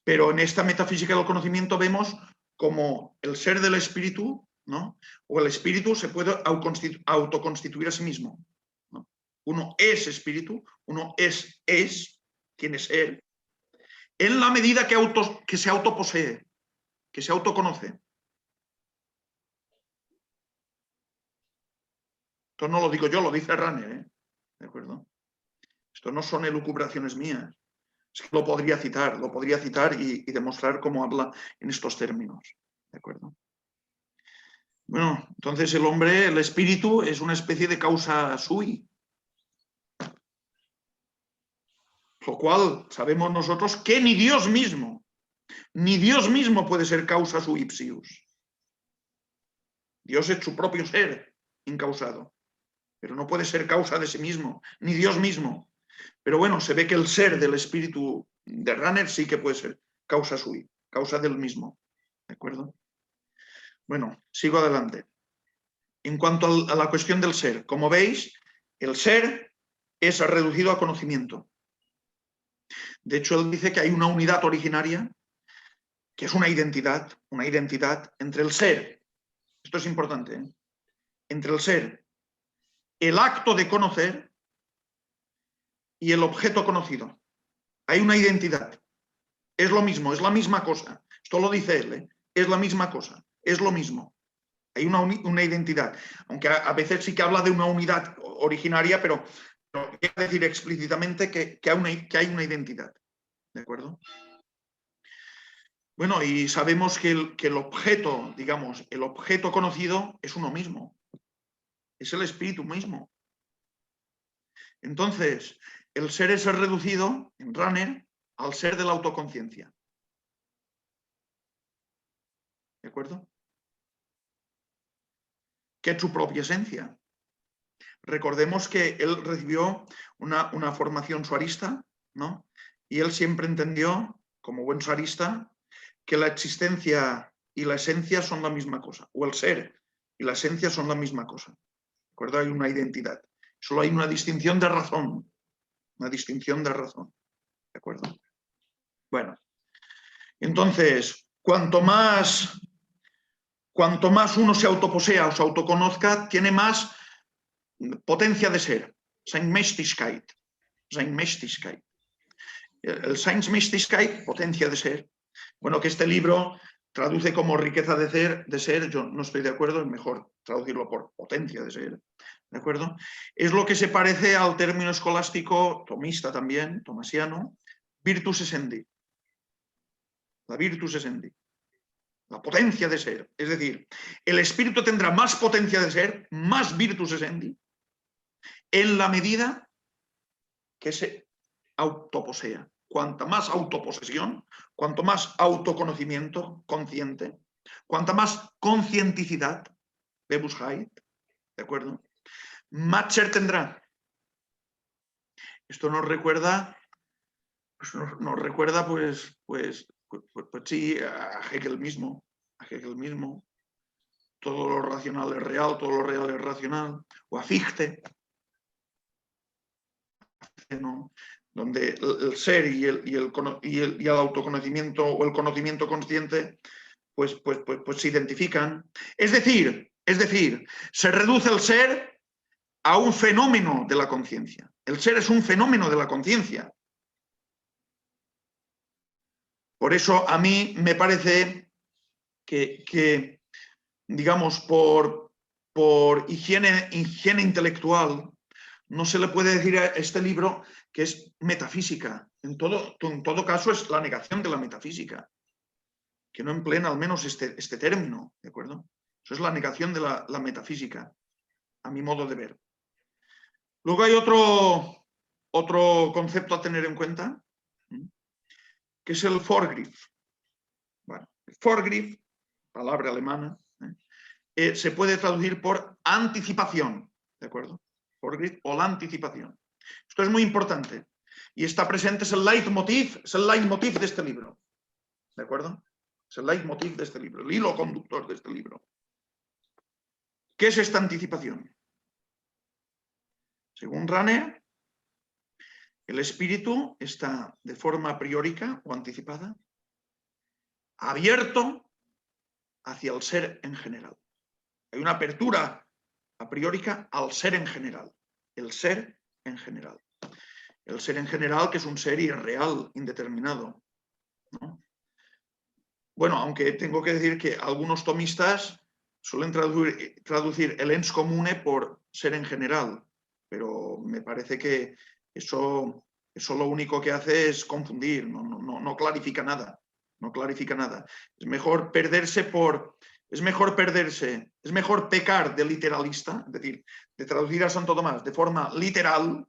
Pero en esta metafísica del conocimiento vemos como el ser del espíritu, ¿no? O el espíritu se puede autoconstituir a sí mismo, ¿no? Uno es espíritu, uno es quien es él, en la medida que se autoposee, que se autoconoce. Esto no lo digo yo, lo dice Rahner, ¿eh? ¿De acuerdo? Esto no son elucubraciones mías. Es que lo podría citar y demostrar cómo habla en estos términos. ¿De acuerdo? Bueno, entonces el hombre, el espíritu, es una especie de causa sui. Lo cual sabemos nosotros que ni Dios mismo puede ser causa sui ipsius. Dios es su propio ser incausado, pero no puede ser causa de sí mismo, ni Dios mismo. Pero bueno, se ve que el ser del espíritu de Rahner sí que puede ser causa sui, causa del mismo. ¿De acuerdo? Bueno, sigo adelante. En cuanto a la cuestión del ser, como veis, el ser es reducido a conocimiento. De hecho, él dice que hay una unidad originaria, que es una identidad entre el ser, esto es importante, ¿eh? Entre el ser, el acto de conocer y el objeto conocido. Hay una identidad. Es lo mismo, es la misma cosa. Esto lo dice él, ¿eh? Es la misma cosa, es lo mismo. Hay una identidad, aunque a veces sí que habla de una unidad originaria, pero no quiere decir explícitamente que hay una identidad. ¿De acuerdo? Bueno, y sabemos que el objeto, digamos, el objeto conocido es uno mismo, es el espíritu mismo. Entonces, el ser es reducido en Runner al ser de la autoconciencia. ¿De acuerdo? Que es su propia esencia. Recordemos que él recibió una formación suarista, ¿no? Y él siempre entendió, como buen suarista, que la existencia y la esencia son la misma cosa, o el ser y la esencia son la misma cosa. ¿De acuerdo? Hay una identidad. Solo hay una distinción de razón. Una distinción de razón. ¿De acuerdo? Bueno, entonces, cuanto más uno se autoposea o se autoconozca, tiene más potencia de ser. Seinmächtigkeit. Seinmächtigkeit. El Seinmächtigkeit, potencia de ser. Bueno, que este libro traduce como riqueza de ser, yo no estoy de acuerdo, es mejor traducirlo por potencia de ser, ¿de acuerdo? Es lo que se parece al término escolástico, tomista también, tomasiano, virtus essendi. La virtus essendi. La potencia de ser. Es decir, el espíritu tendrá más potencia de ser, más virtus essendi, en la medida que se autoposea. Cuanta más autoposesión, cuanto más autoconocimiento consciente, cuanta más conscienticidad, Bewusstheit, ¿de acuerdo? Más ser tendrá. Esto nos recuerda, pues sí, a Hegel mismo, todo lo racional es real, todo lo real es racional, o a Fichte, ¿no? Donde el ser y el autoconocimiento o el conocimiento consciente pues se identifican. Es decir, se reduce el ser a un fenómeno de la conciencia. El ser es un fenómeno de la conciencia. Por eso a mí me parece que digamos, por higiene intelectual, no se le puede decir a este libro que es metafísica. En todo caso es la negación de la metafísica, que no empleen al menos este término, ¿de acuerdo? Eso es la negación de la metafísica, a mi modo de ver. Luego hay otro concepto a tener en cuenta, que es el Vorgriff. Bueno, el Vorgriff, palabra alemana, se puede traducir por anticipación, ¿de acuerdo? Vorgriff o la anticipación. Esto es muy importante y está presente, es el leitmotiv de este libro, ¿de acuerdo? Es el leitmotiv de este libro, el hilo conductor de este libro. ¿Qué es esta anticipación? Según Runner, el espíritu está de forma priórica o anticipada, abierto hacia el ser en general. Hay una apertura a priórica al ser en general. El ser en general. El ser en general, que es un ser irreal, indeterminado, ¿no? Bueno, aunque tengo que decir que algunos tomistas suelen traducir el ens comune por ser en general, pero me parece que eso lo único que hace es confundir, no clarifica nada. No clarifica nada. Es mejor pecar de literalista, es decir, de traducir a Santo Tomás de forma literal,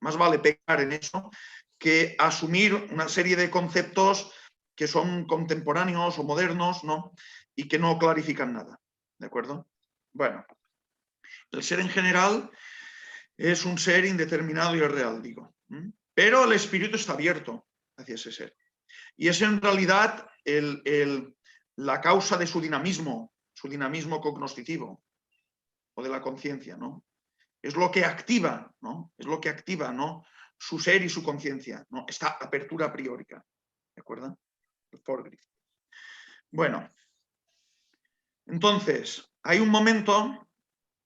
más vale pecar en eso, que asumir una serie de conceptos que son contemporáneos o modernos, ¿no? Y que no clarifican nada, ¿de acuerdo? Bueno, el ser en general es un ser indeterminado y irreal, digo. Pero el espíritu está abierto hacia ese ser. Y es en realidad la causa de su dinamismo cognoscitivo o de la conciencia, ¿no? Es lo que activa, ¿no? Es lo que activa, ¿no? Su ser y su conciencia, ¿no? Esta apertura priórica, ¿de acuerdo? Bueno, entonces, hay un momento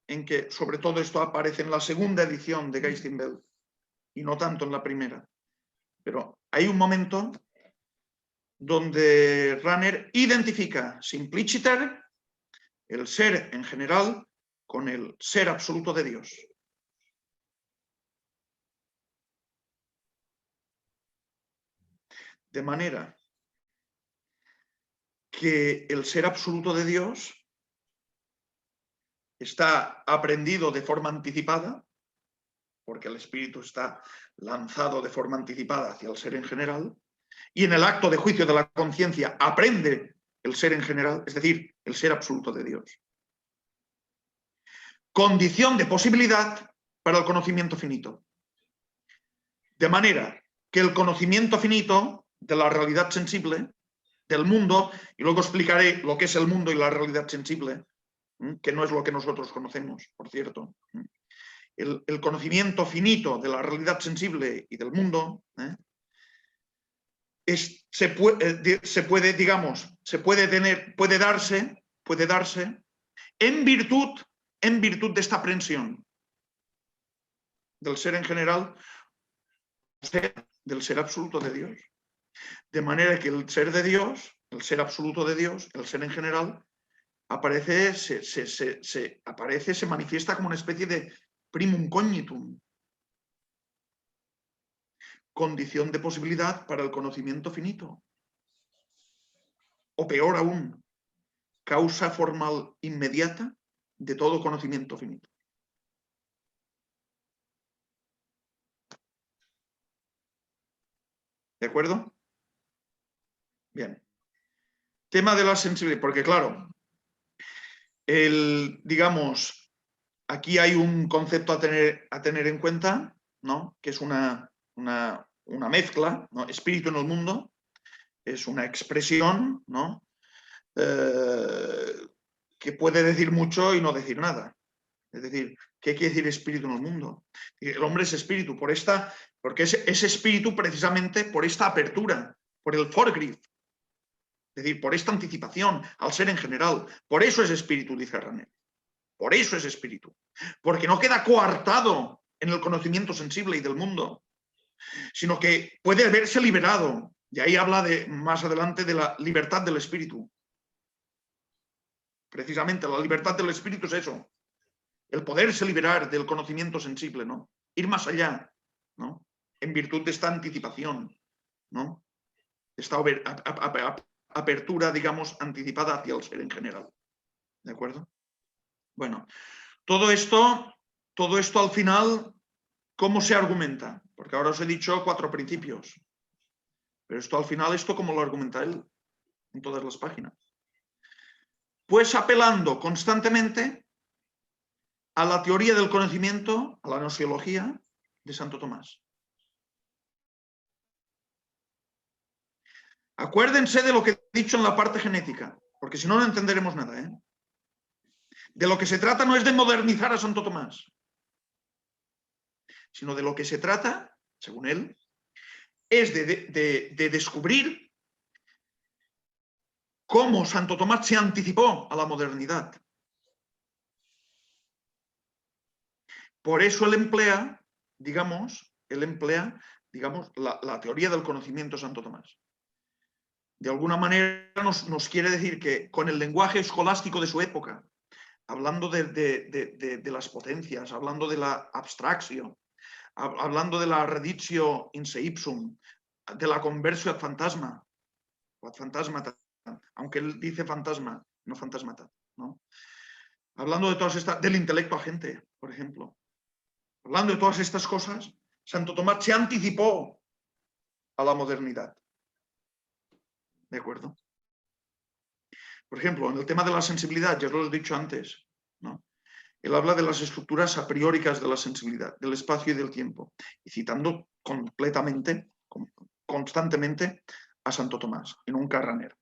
en que, sobre todo esto aparece en la segunda edición de Geistingswelt y no tanto en la primera, pero hay un momento donde Runner identifica simpliciter, el ser en general, con el ser absoluto de Dios. De manera que el ser absoluto de Dios está aprendido de forma anticipada, porque el espíritu está lanzado de forma anticipada hacia el ser en general, y en el acto de juicio de la conciencia aprende el ser en general, es decir, el ser absoluto de Dios. Condición de posibilidad para el conocimiento finito. De manera que el conocimiento finito de la realidad sensible, del mundo, y luego explicaré lo que es el mundo y la realidad sensible, que no es lo que nosotros conocemos, por cierto. El conocimiento finito de la realidad sensible y del mundo se puede darse en virtud de esta aprensión del ser en general, del ser absoluto de Dios. De manera que el ser de Dios, el ser absoluto de Dios, el ser en general, se manifiesta como una especie de primum cognitum, condición de posibilidad para el conocimiento finito. O peor aún, causa formal inmediata de todo conocimiento finito. ¿De acuerdo? Bien. Tema de la sensibilidad, porque claro, digamos, aquí hay un concepto a tener en cuenta, ¿no? Que es una mezcla, ¿no? Espíritu en el mundo, es una expresión, ¿no? Que puede decir mucho y no decir nada. Es decir, ¿qué quiere decir espíritu en el mundo? El hombre es espíritu, porque es espíritu precisamente por esta apertura, por el foregriff, es decir, por esta anticipación al ser en general. Por eso es espíritu, dice René. Por eso es espíritu. Porque no queda coartado en el conocimiento sensible y del mundo, sino que puede haberse liberado. Y ahí habla más adelante de la libertad del espíritu. Precisamente la libertad del espíritu es eso. El poderse liberar del conocimiento sensible, ¿no? Ir más allá, ¿no? En virtud de esta anticipación, ¿no? Esta apertura, digamos, anticipada hacia el ser en general. ¿De acuerdo? Bueno, todo esto al final, ¿cómo se argumenta? Porque ahora os he dicho 4 principios. Pero esto al final, ¿cómo lo argumenta él? En todas las páginas. Pues apelando constantemente a la teoría del conocimiento, a la gnoseología de Santo Tomás. Acuérdense de lo que he dicho en la parte genética, porque si no, no entenderemos nada. De lo que se trata no es de modernizar a Santo Tomás, sino de lo que se trata, según él, es de descubrir cómo Santo Tomás se anticipó a la modernidad. Por eso él emplea, digamos, la teoría del conocimiento de Santo Tomás. De alguna manera nos quiere decir que con el lenguaje escolástico de su época, hablando de las potencias, hablando de la abstracción, hablando de la reditio in se ipsum, de la conversio ad fantasma, o ad fantasmata, aunque él dice fantasma, no fantasmata, ¿no? Hablando de todas estas, del intelecto agente, por ejemplo. Hablando de todas estas cosas, Santo Tomás se anticipó a la modernidad. ¿De acuerdo? Por ejemplo, en el tema de la sensibilidad, ya os lo he dicho antes, ¿no? Él habla de las estructuras a prióricas de la sensibilidad, del espacio y del tiempo, y citando constantemente a Santo Tomás, en un carraner.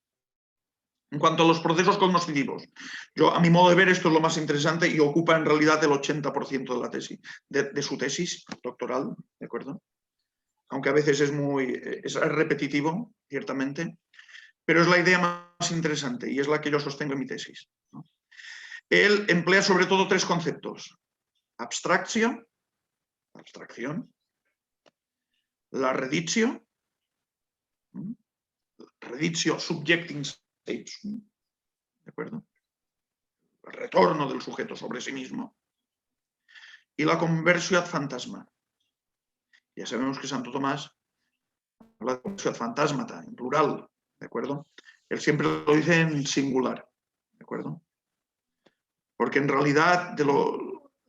En cuanto a los procesos cognoscitivos, a mi modo de ver, esto es lo más interesante y ocupa en realidad el 80% de la tesis, de su tesis doctoral, ¿de acuerdo? Aunque a veces es repetitivo, ciertamente, pero es la idea más interesante y es la que yo sostengo en mi tesis, ¿no? Él emplea sobre todo 3 conceptos: abstracción, la reditio subjecting states, ¿de acuerdo? El retorno del sujeto sobre sí mismo, y la conversio ad fantasma. Ya sabemos que Santo Tomás habla de conversión ad fantasmata, en plural, ¿de acuerdo? Él siempre lo dice en singular, ¿de acuerdo? Porque en realidad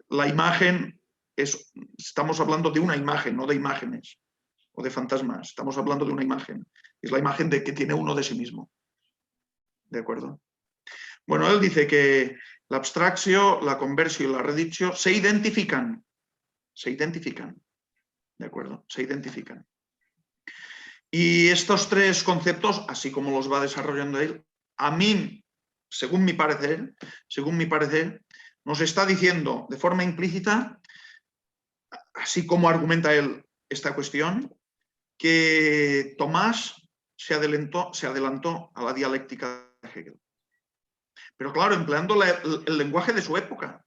la imagen estamos hablando de una imagen, no de imágenes o de fantasmas. Estamos hablando de una imagen. Es la imagen que tiene uno de sí mismo. ¿De acuerdo? Bueno, él dice que la abstracción, la conversión y la reducción se identifican. Se identifican. ¿De acuerdo? Se identifican. Y estos tres conceptos, así como los va desarrollando él, a mí, según mi parecer, nos está diciendo de forma implícita, así como argumenta él esta cuestión, que Tomás se adelantó a la dialéctica de Hegel. Pero claro, empleando el lenguaje de su época.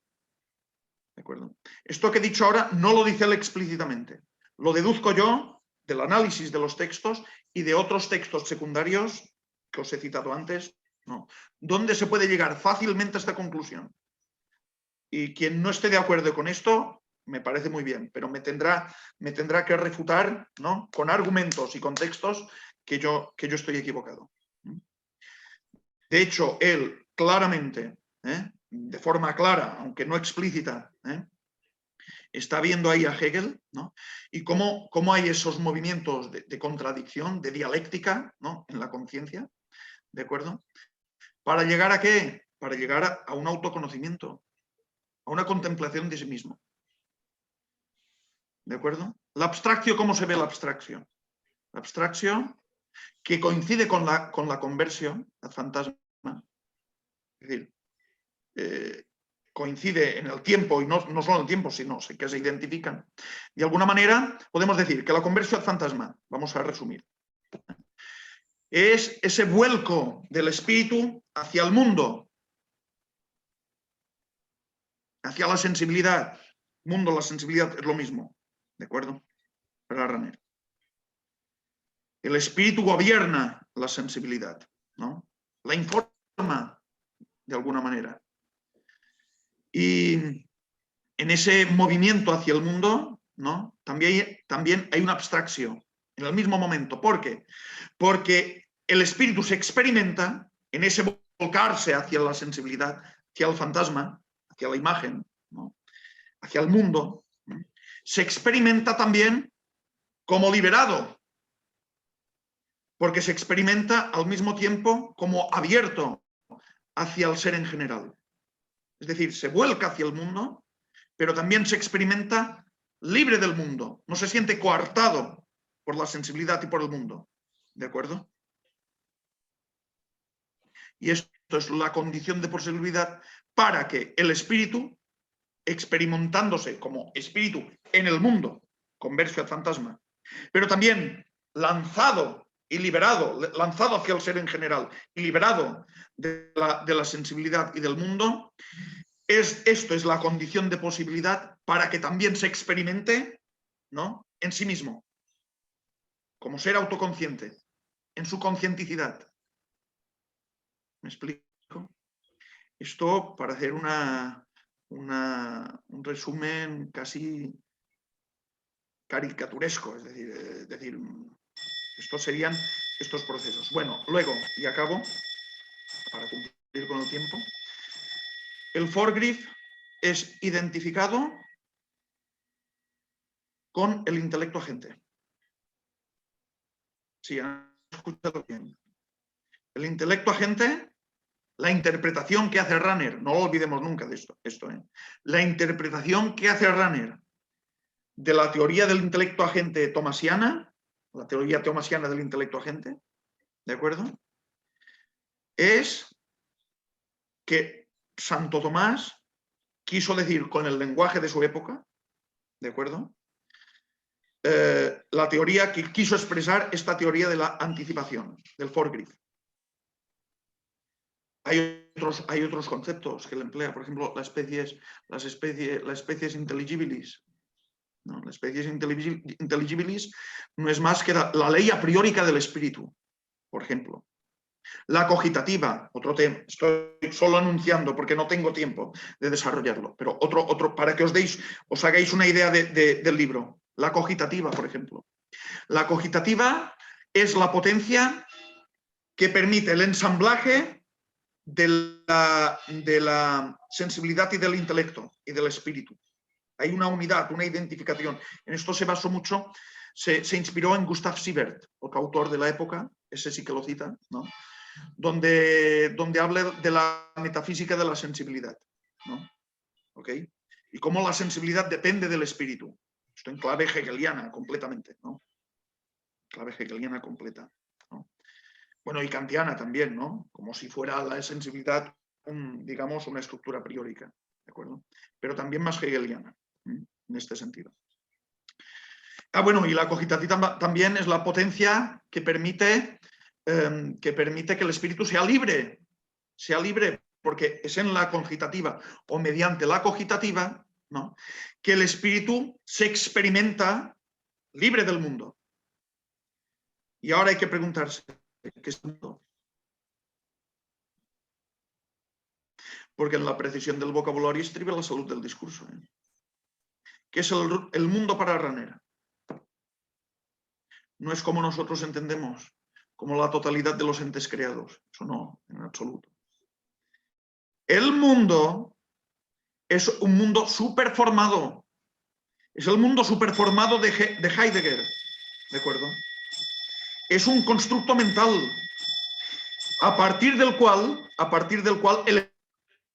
¿De acuerdo? Esto que he dicho ahora no lo dice él explícitamente. Lo deduzco yo del análisis de los textos y de otros textos secundarios que os he citado antes, ¿no? Donde se puede llegar fácilmente a esta conclusión. Y quien no esté de acuerdo con esto, me parece muy bien, pero me tendrá que refutar, ¿no? Con argumentos y contextos que yo estoy equivocado. De hecho, él claramente, de forma clara, aunque no explícita, está viendo ahí a Hegel, ¿no? Y cómo hay esos movimientos de contradicción, de dialéctica, ¿no? En la conciencia, ¿de acuerdo? ¿Para llegar a qué? Para llegar a un autoconocimiento, a una contemplación de sí mismo. ¿De acuerdo? La abstracción, ¿cómo se ve la abstracción? La abstracción que coincide con la conversión, el fantasma, es decir, coincide en el tiempo, y no solo en el tiempo, sino que se identifican. De alguna manera, podemos decir que la conversión al fantasma, vamos a resumir, es ese vuelco del espíritu hacia el mundo, hacia la sensibilidad. Mundo, la sensibilidad es lo mismo, ¿de acuerdo? Para Rahner. El espíritu gobierna la sensibilidad, ¿no? La informa de alguna manera. Y en ese movimiento hacia el mundo, ¿no? También hay una abstracción en el mismo momento. ¿Por qué? Porque el espíritu se experimenta en ese volcarse hacia la sensibilidad, hacia el fantasma, hacia la imagen, ¿no? Hacia el mundo. ¿No? Se experimenta también como liberado, porque se experimenta al mismo tiempo como abierto hacia el ser en general. Es decir, se vuelca hacia el mundo, pero también se experimenta libre del mundo, no se siente coartado por la sensibilidad y por el mundo. ¿De acuerdo? Y esto es la condición de posibilidad para que el espíritu, experimentándose como espíritu en el mundo, conversión al fantasma, pero también lanzado y liberado, lanzado hacia el ser en general y liberado de la sensibilidad y del mundo, esto es la condición de posibilidad para que también se experimente, ¿no? En sí mismo, como ser autoconsciente, en su conscienticidad. ¿Me explico? Esto para hacer un resumen casi caricaturesco, es decir, estos serían estos procesos. Bueno, luego, y acabo, para cumplir con el tiempo, el Forgriff es identificado con el intelecto agente. Sí, han escuchado bien. El intelecto agente, la interpretación que hace Rahner, no lo olvidemos nunca de esto, la interpretación que hace Rahner de la teoría del intelecto agente tomasiana, la teoría tomasiana del intelecto agente, ¿de acuerdo? Es que Santo Tomás quiso decir con el lenguaje de su época, ¿de acuerdo? La teoría que quiso expresar esta teoría de la anticipación, del Forgriff. Hay otros conceptos que él emplea, por ejemplo, las especies intelligibilis. ¿No? Las especies intelligibilis no es más que la ley a priorica del espíritu, por ejemplo. La cogitativa, otro tema, estoy solo anunciando porque no tengo tiempo de desarrollarlo, pero otro para que os hagáis una idea del libro. La cogitativa, por ejemplo. La cogitativa es la potencia que permite el ensamblaje de la sensibilidad y del intelecto y del espíritu. Hay una unidad, una identificación. En esto se basó mucho, se inspiró en Gustav Siebert, otro autor de la época, ese sí que lo cita, ¿no? donde habla de la metafísica de la sensibilidad, ¿no? ¿Okay? Y cómo la sensibilidad depende del espíritu. Esto en clave hegeliana completamente, ¿no? Clave hegeliana completa, ¿no? Bueno, y kantiana también, ¿no? Como si fuera la sensibilidad, digamos, una estructura priórica, ¿de acuerdo? Pero también más hegeliana, en este sentido. Bueno, y la cogitativa también es la potencia que permite que el espíritu sea libre, porque es en la cogitativa o mediante la cogitativa, ¿no?, que el espíritu se experimenta libre del mundo. Y ahora hay que preguntarse, ¿qué es el mundo? Porque en la precisión del vocabulario estriba la salud del discurso, ¿eh? ¿Qué es el mundo para Ranera? No es como nosotros entendemos, como la totalidad de los entes creados. Eso no, en absoluto. El mundo es un mundo superformado. Es el mundo superformado de Heidegger, ¿de acuerdo? Es un constructo mental a partir del cual el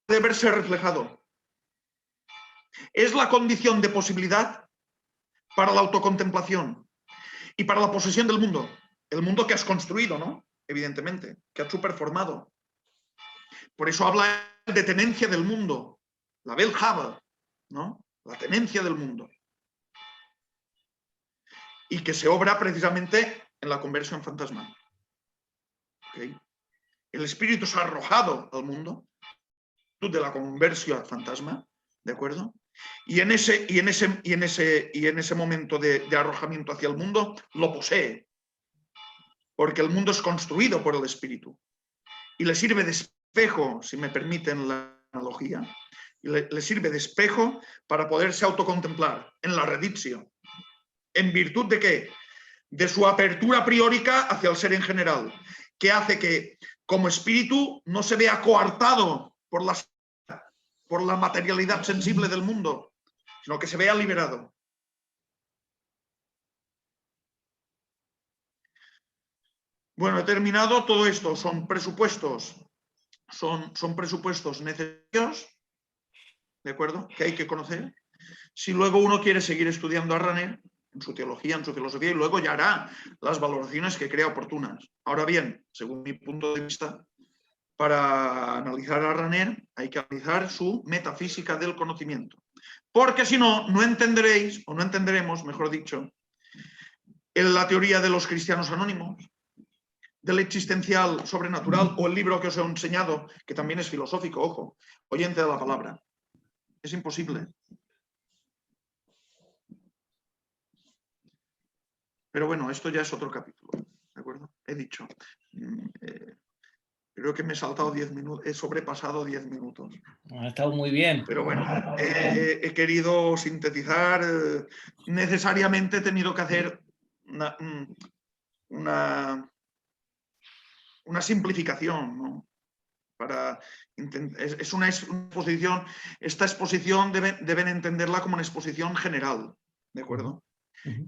debe verse reflejado. Es la condición de posibilidad para la autocontemplación y para la posesión del mundo. El mundo que has construido, ¿no? Evidentemente, que has superformado. Por eso habla de tenencia del mundo, la Welthabe, ¿no? La tenencia del mundo. Y que se obra precisamente en la conversión fantasmal. ¿Okay? El espíritu es arrojado al mundo de la conversión fantasma, ¿de acuerdo? Y en ese momento de arrojamiento hacia el mundo lo posee, porque el mundo es construido por el espíritu y le sirve de espejo, si me permiten la analogía, y le sirve de espejo para poderse autocontemplar en la redicción. ¿En virtud de qué? De su apertura priórica hacia el ser en general, que hace que como espíritu no se vea coartado por la materialidad sensible del mundo, sino que se vea liberado. Bueno, he terminado. Todo esto son presupuestos, son presupuestos necesarios, ¿de acuerdo?, que hay que conocer. Si luego uno quiere seguir estudiando a Ranner, en su teología, en su filosofía, y luego ya hará las valoraciones que crea oportunas. Ahora bien, según mi punto de vista, para analizar a Ranner hay que analizar su metafísica del conocimiento. Porque si no, no entenderéis, o no entenderemos, mejor dicho, en la teoría de los cristianos anónimos, del existencial sobrenatural, o el libro que os he enseñado, que también es filosófico, ojo, oyente de la palabra. Es imposible. Pero bueno, esto ya es otro capítulo, ¿de acuerdo? He dicho. Creo que me he saltado 10 minutos, he sobrepasado 10 minutos. Ha estado muy bien. Pero bueno, he querido sintetizar. Necesariamente he tenido que hacer una simplificación, ¿no? Es una exposición. Esta exposición deben entenderla como una exposición general, ¿de acuerdo?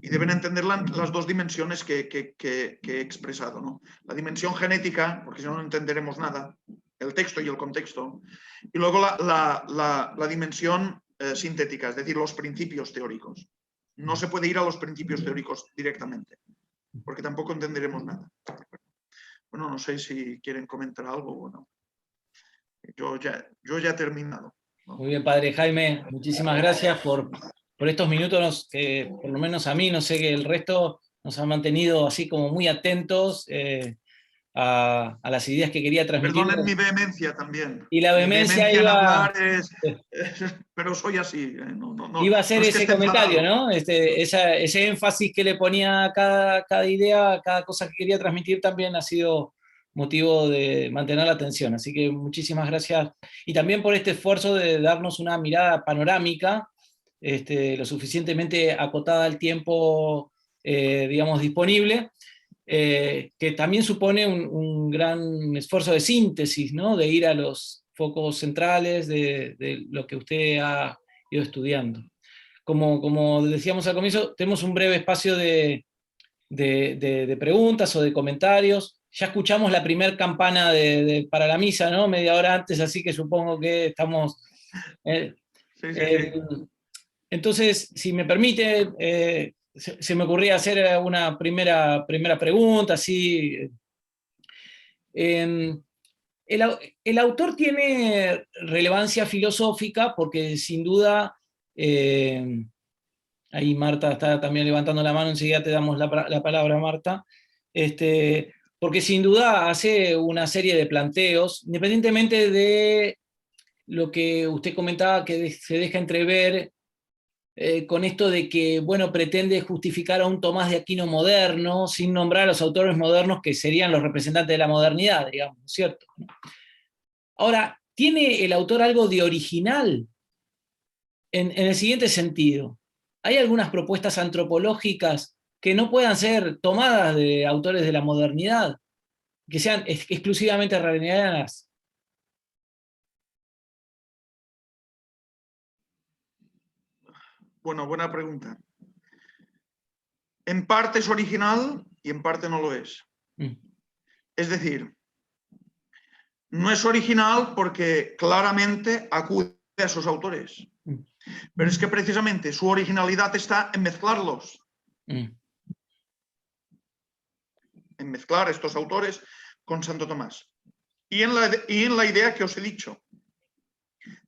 Y deben entenderla en las dos dimensiones que he expresado, ¿no? La dimensión genética, porque si no, no entenderemos nada, el texto y el contexto, y luego la dimensión sintética, es decir, los principios teóricos. No se puede ir a los principios teóricos directamente, porque tampoco entenderemos nada. Bueno, no sé si quieren comentar algo o no. Yo ya he terminado, ¿no? Muy bien, padre Jaime, muchísimas gracias por estos minutos que por lo menos a mí, no sé que el resto nos han mantenido así como muy atentos a las ideas que quería transmitir. Perdonen mi vehemencia también. Y la vehemencia en iba... hablar pero soy así. Iba a ser ese comentario, ¿no? Ese énfasis que le ponía a cada idea, a cada cosa que quería transmitir también ha sido motivo de mantener la atención. Así que muchísimas gracias. Y también por este esfuerzo de darnos una mirada panorámica, lo suficientemente acotada al tiempo, digamos, disponible, que también supone un gran esfuerzo de síntesis, ¿no? De ir a los focos centrales de lo que usted ha ido estudiando. Como decíamos al comienzo, tenemos un breve espacio de preguntas o de comentarios. Ya escuchamos la primer campana para la misa, ¿no? Media hora antes, así que supongo que estamos... Sí, sí, eh, sí. entonces, si me permite, se me ocurría hacer una primera pregunta, así. Eh, el autor tiene relevancia filosófica porque sin duda, ahí Marta está también levantando la mano, enseguida te damos la palabra, Marta, porque sin duda hace una serie de planteos, independientemente de lo que usted comentaba, que se deja entrever con esto de que, bueno, pretende justificar a un Tomás de Aquino moderno, sin nombrar a los autores modernos que serían los representantes de la modernidad, digamos, ¿cierto? Ahora, ¿tiene el autor algo de original? En el siguiente sentido, ¿hay algunas propuestas antropológicas que no puedan ser tomadas de autores de la modernidad, que sean exclusivamente reinerianas? Bueno, buena pregunta. En parte es original y en parte no lo es. Es decir, no es original porque claramente acude a esos autores. Pero es que precisamente su originalidad está en mezclarlos. En mezclar estos autores con Santo Tomás. Y en la idea que os he dicho,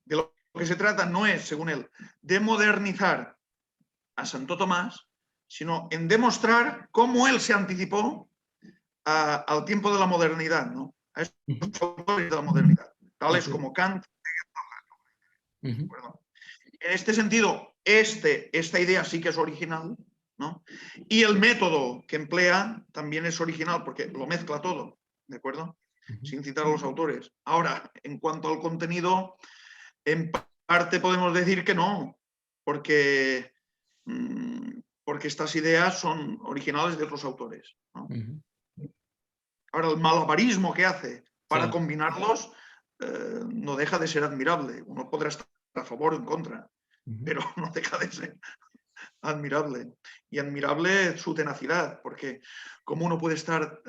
de lo que se trata no es, según él, de modernizar a Santo Tomás, sino en demostrar cómo él se anticipó al tiempo de la modernidad, ¿no? A estos autores de la modernidad, tales como Kant. Bueno, en este sentido, esta idea sí que es original, ¿no? Y el método que emplea también es original porque lo mezcla todo, ¿de acuerdo? Sin citar a los autores. Ahora, en cuanto al contenido, en parte podemos decir que no, porque estas ideas son originales de otros autores, ¿no? Ahora, el malabarismo que hace para combinarlos no deja de ser admirable. Uno podrá estar a favor o en contra, pero no deja de ser admirable. Y admirable su tenacidad, porque cómo uno puede estar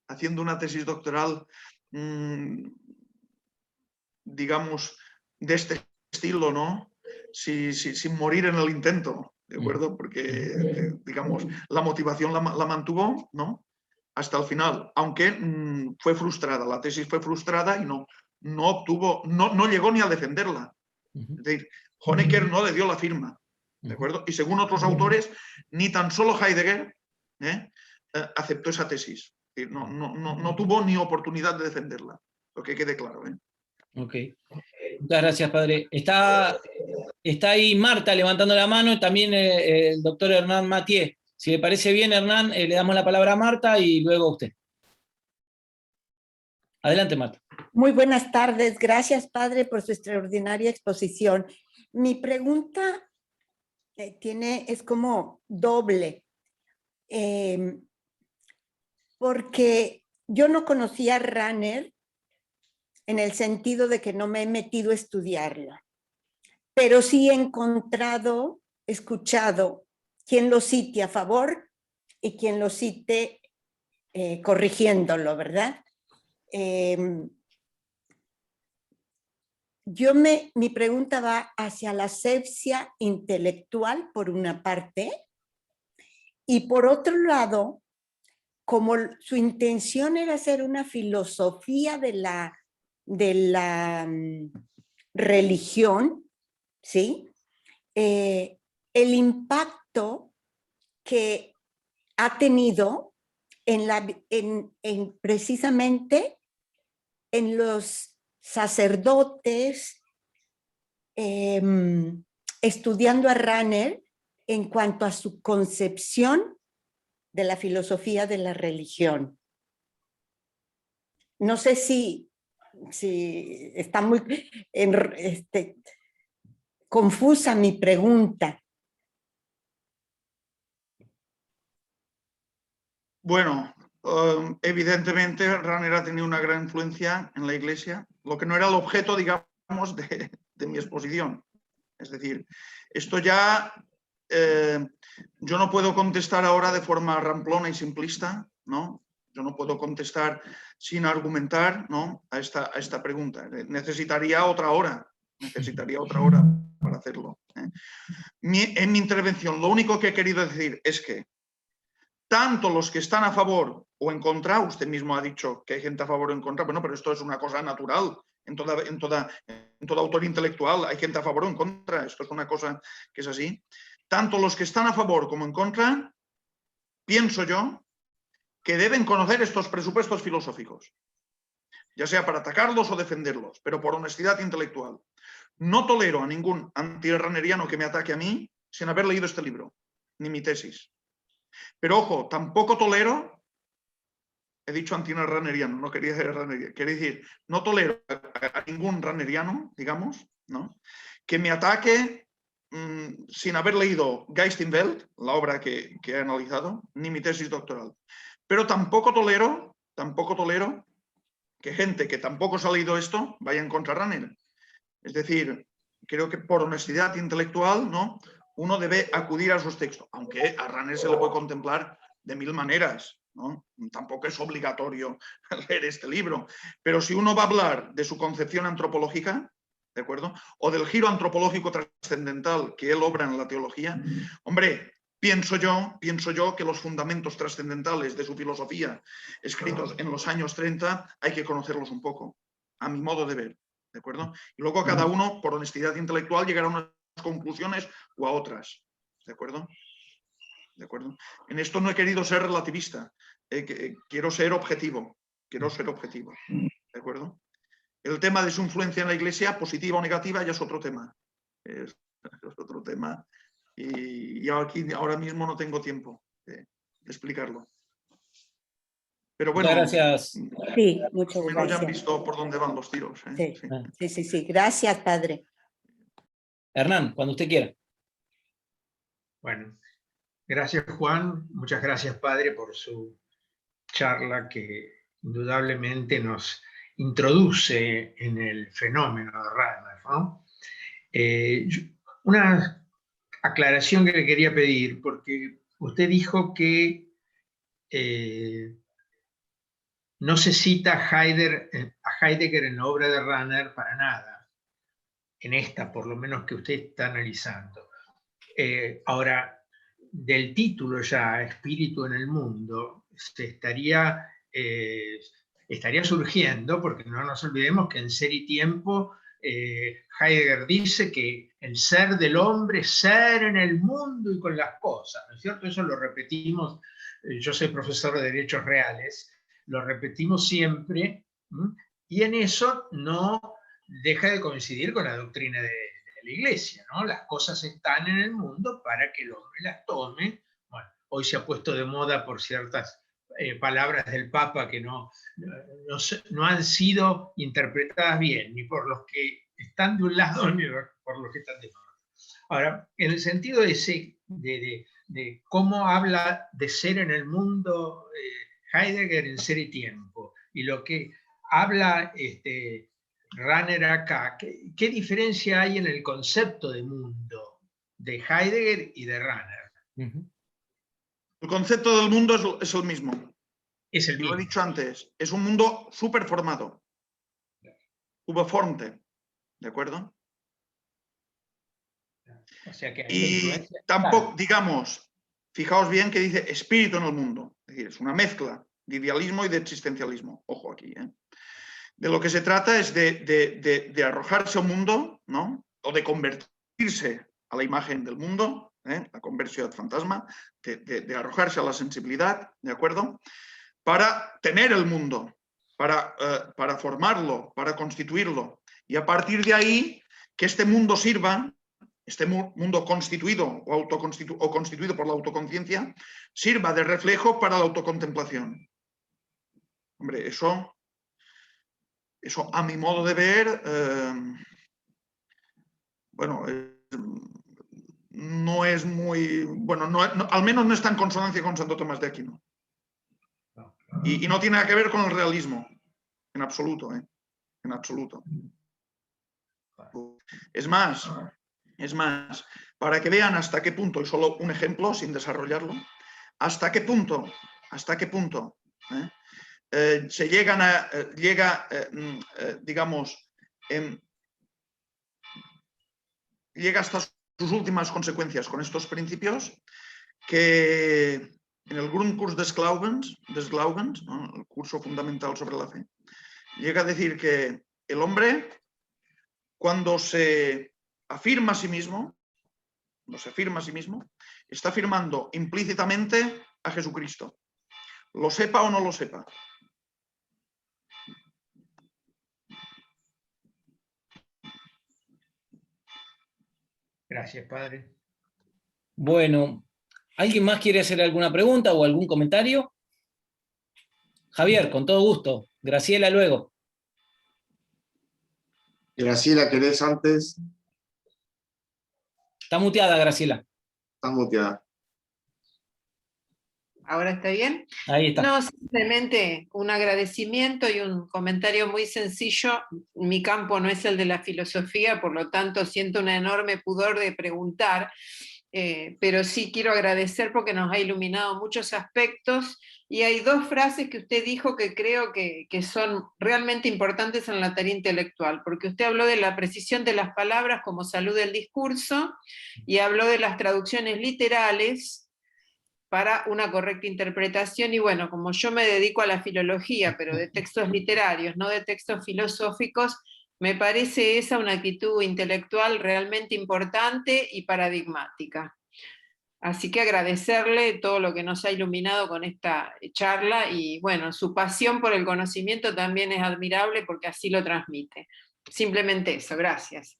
haciendo una tesis doctoral, digamos, de este estilo, ¿no? Sin morir en el intento, ¿de acuerdo? Porque, digamos, la motivación la mantuvo, ¿no? Hasta el final, aunque fue frustrada, la tesis fue frustrada y no obtuvo, no llegó ni a defenderla. Es decir, Honecker no le dio la firma, ¿de acuerdo? Y según otros autores, ni tan solo Heidegger aceptó esa tesis. Es decir, no tuvo ni oportunidad de defenderla, lo que quede claro, ¿eh? Ok. Muchas gracias, padre. Está ahí Marta levantando la mano, y también el doctor Hernán Mathieu. Si le parece bien, Hernán, le damos la palabra a Marta y luego a usted. Adelante, Marta. Muy buenas tardes. Gracias, padre, por su extraordinaria exposición. Mi pregunta es como doble, porque yo no conocía a Rahner en el sentido de que no me he metido a estudiarla, pero sí he escuchado quien lo cite a favor y quien lo cite corrigiéndolo, ¿verdad? Mi pregunta va hacia la asepsia intelectual, por una parte, y por otro lado, como su intención era hacer una filosofía de la religión, ¿sí? El impacto que ha tenido precisamente en los sacerdotes, estudiando a Rahner en cuanto a su concepción de la filosofía de la religión. No sé si está muy confusa mi pregunta. Bueno, evidentemente Runner ha tenido una gran influencia en la Iglesia, lo que no era el objeto, digamos, de mi exposición. Es decir, esto ya yo no puedo contestar ahora de forma ramplona y simplista, ¿no? Yo no puedo contestar sin argumentar, ¿no? a esta pregunta. Necesitaría otra hora para hacerlo. En mi intervención, lo único que he querido decir es que tanto los que están a favor o en contra, usted mismo ha dicho que hay gente a favor o en contra, bueno, pero esto es una cosa natural en toda autor intelectual, hay gente a favor o en contra, esto es una cosa que es así. Tanto los que están a favor como en contra, pienso yo, que deben conocer estos presupuestos filosóficos, ya sea para atacarlos o defenderlos, pero por honestidad intelectual. No tolero a ningún antirraneriano que me ataque a mí sin haber leído este libro, ni mi tesis. Pero ojo, tampoco tolero, he dicho antirraneriano, no quería decir raneriano, quería decir, no tolero a ningún raneriano, digamos, ¿no? que me ataque sin haber leído Geist in Welt, la obra que he analizado, ni mi tesis doctoral. Pero tampoco tolero que gente que tampoco se ha leído esto vaya en contra de Runner. Es decir, creo que por honestidad intelectual, ¿no? uno debe acudir a sus textos, aunque a Runner se le puede contemplar de mil maneras, ¿no? Tampoco es obligatorio leer este libro, pero si uno va a hablar de su concepción antropológica, ¿de acuerdo? O del giro antropológico trascendental que él obra en la teología, hombre, pienso yo que los fundamentos trascendentales de su filosofía, escritos en los años 30, hay que conocerlos un poco, a mi modo de ver, ¿de acuerdo? Y luego cada uno, por honestidad intelectual, llegará a unas conclusiones o a otras, ¿de acuerdo? ¿De acuerdo? En esto no he querido ser relativista, quiero ser objetivo, ¿de acuerdo? El tema de su influencia en la Iglesia, positiva o negativa, ya es otro tema. Es otro tema y aquí ahora mismo no tengo tiempo de explicarlo. Pero bueno, muchas gracias. Sí, muchas más o menos ya han gracias. visto por dónde van los tiros. ¿eh? Sí. Gracias, padre. Hernán, cuando usted quiera. Bueno, gracias Juan, muchas gracias padre por su charla que indudablemente nos introduce en el fenómeno de Runner, ¿no? Una aclaración que le quería pedir, porque usted dijo que no se cita a Heidegger en la obra de Runner para nada, en esta por lo menos que usted está analizando. Ahora, del título ya, Espíritu en el Mundo, se estaría surgiendo, porque no nos olvidemos que en Ser y Tiempo Heidegger dice que el ser del hombre es ser en el mundo y con las cosas, ¿no es cierto? Eso lo repetimos, yo soy profesor de Derechos Reales, lo repetimos siempre, y en eso no deja de coincidir con la doctrina de la Iglesia, ¿no? Las cosas están en el mundo para que el hombre las tome. Bueno, hoy se ha puesto de moda por ciertas palabras del Papa que no han sido interpretadas bien, ni por los que están de un lado ni por los que están de otro. Ahora, en el sentido ese de cómo habla de ser en el mundo Heidegger en Ser y Tiempo, y lo que habla Runner acá, ¿qué diferencia hay en el concepto de mundo de Heidegger y de Runner? El concepto del mundo es el mismo. Es el mismo. Lo he dicho antes, es un mundo súper formado, uberformte, ¿de acuerdo? O sea que y tampoco, digamos, fijaos bien que dice espíritu en el mundo, es decir, es una mezcla de idealismo y de existencialismo, ojo aquí, ¿eh? De lo que se trata es de arrojarse al mundo, ¿no? O de convertirse a la imagen del mundo, la conversión fantasma, de arrojarse a la sensibilidad, ¿de acuerdo? Para tener el mundo, para formarlo, para constituirlo. Y a partir de ahí, que este mundo sirva, este mundo constituido o constituido por la autoconciencia, sirva de reflejo para la autocontemplación. Hombre, eso a mi modo de ver, bueno, no es muy, bueno, al menos no está en consonancia con Santo Tomás de Aquino. Y no tiene nada que ver con el realismo, en absoluto, en absoluto. Es más, para que vean hasta qué punto, y solo un ejemplo sin desarrollarlo, hasta qué punto se llega, digamos, llega hasta sus últimas consecuencias con estos principios, que en el Grundkurs des Glaubens, ¿no? El curso fundamental sobre la fe, llega a decir que el hombre, cuando se afirma a sí mismo, está afirmando implícitamente a Jesucristo, lo sepa o no lo sepa. Gracias, padre. Bueno, ¿alguien más quiere hacer alguna pregunta o algún comentario? Javier, con todo gusto. Graciela luego. Graciela, ¿querés antes? Está muteada, Graciela. Estás muteada. ¿Ahora está bien? Ahí está. No, simplemente un agradecimiento y un comentario muy sencillo. Mi campo no es el de la filosofía, por lo tanto siento un enorme pudor de preguntar, pero sí quiero agradecer porque nos ha iluminado muchos aspectos, y hay dos frases que usted dijo que creo que son realmente importantes en la tarea intelectual, porque usted habló de la precisión de las palabras como salud del discurso, y habló de las traducciones literales para una correcta interpretación, y bueno, como yo me dedico a la filología, pero de textos literarios, no de textos filosóficos, me parece esa una actitud intelectual realmente importante y paradigmática. Así que agradecerle todo lo que nos ha iluminado con esta charla, y bueno, su pasión por el conocimiento también es admirable porque así lo transmite. Simplemente eso, gracias.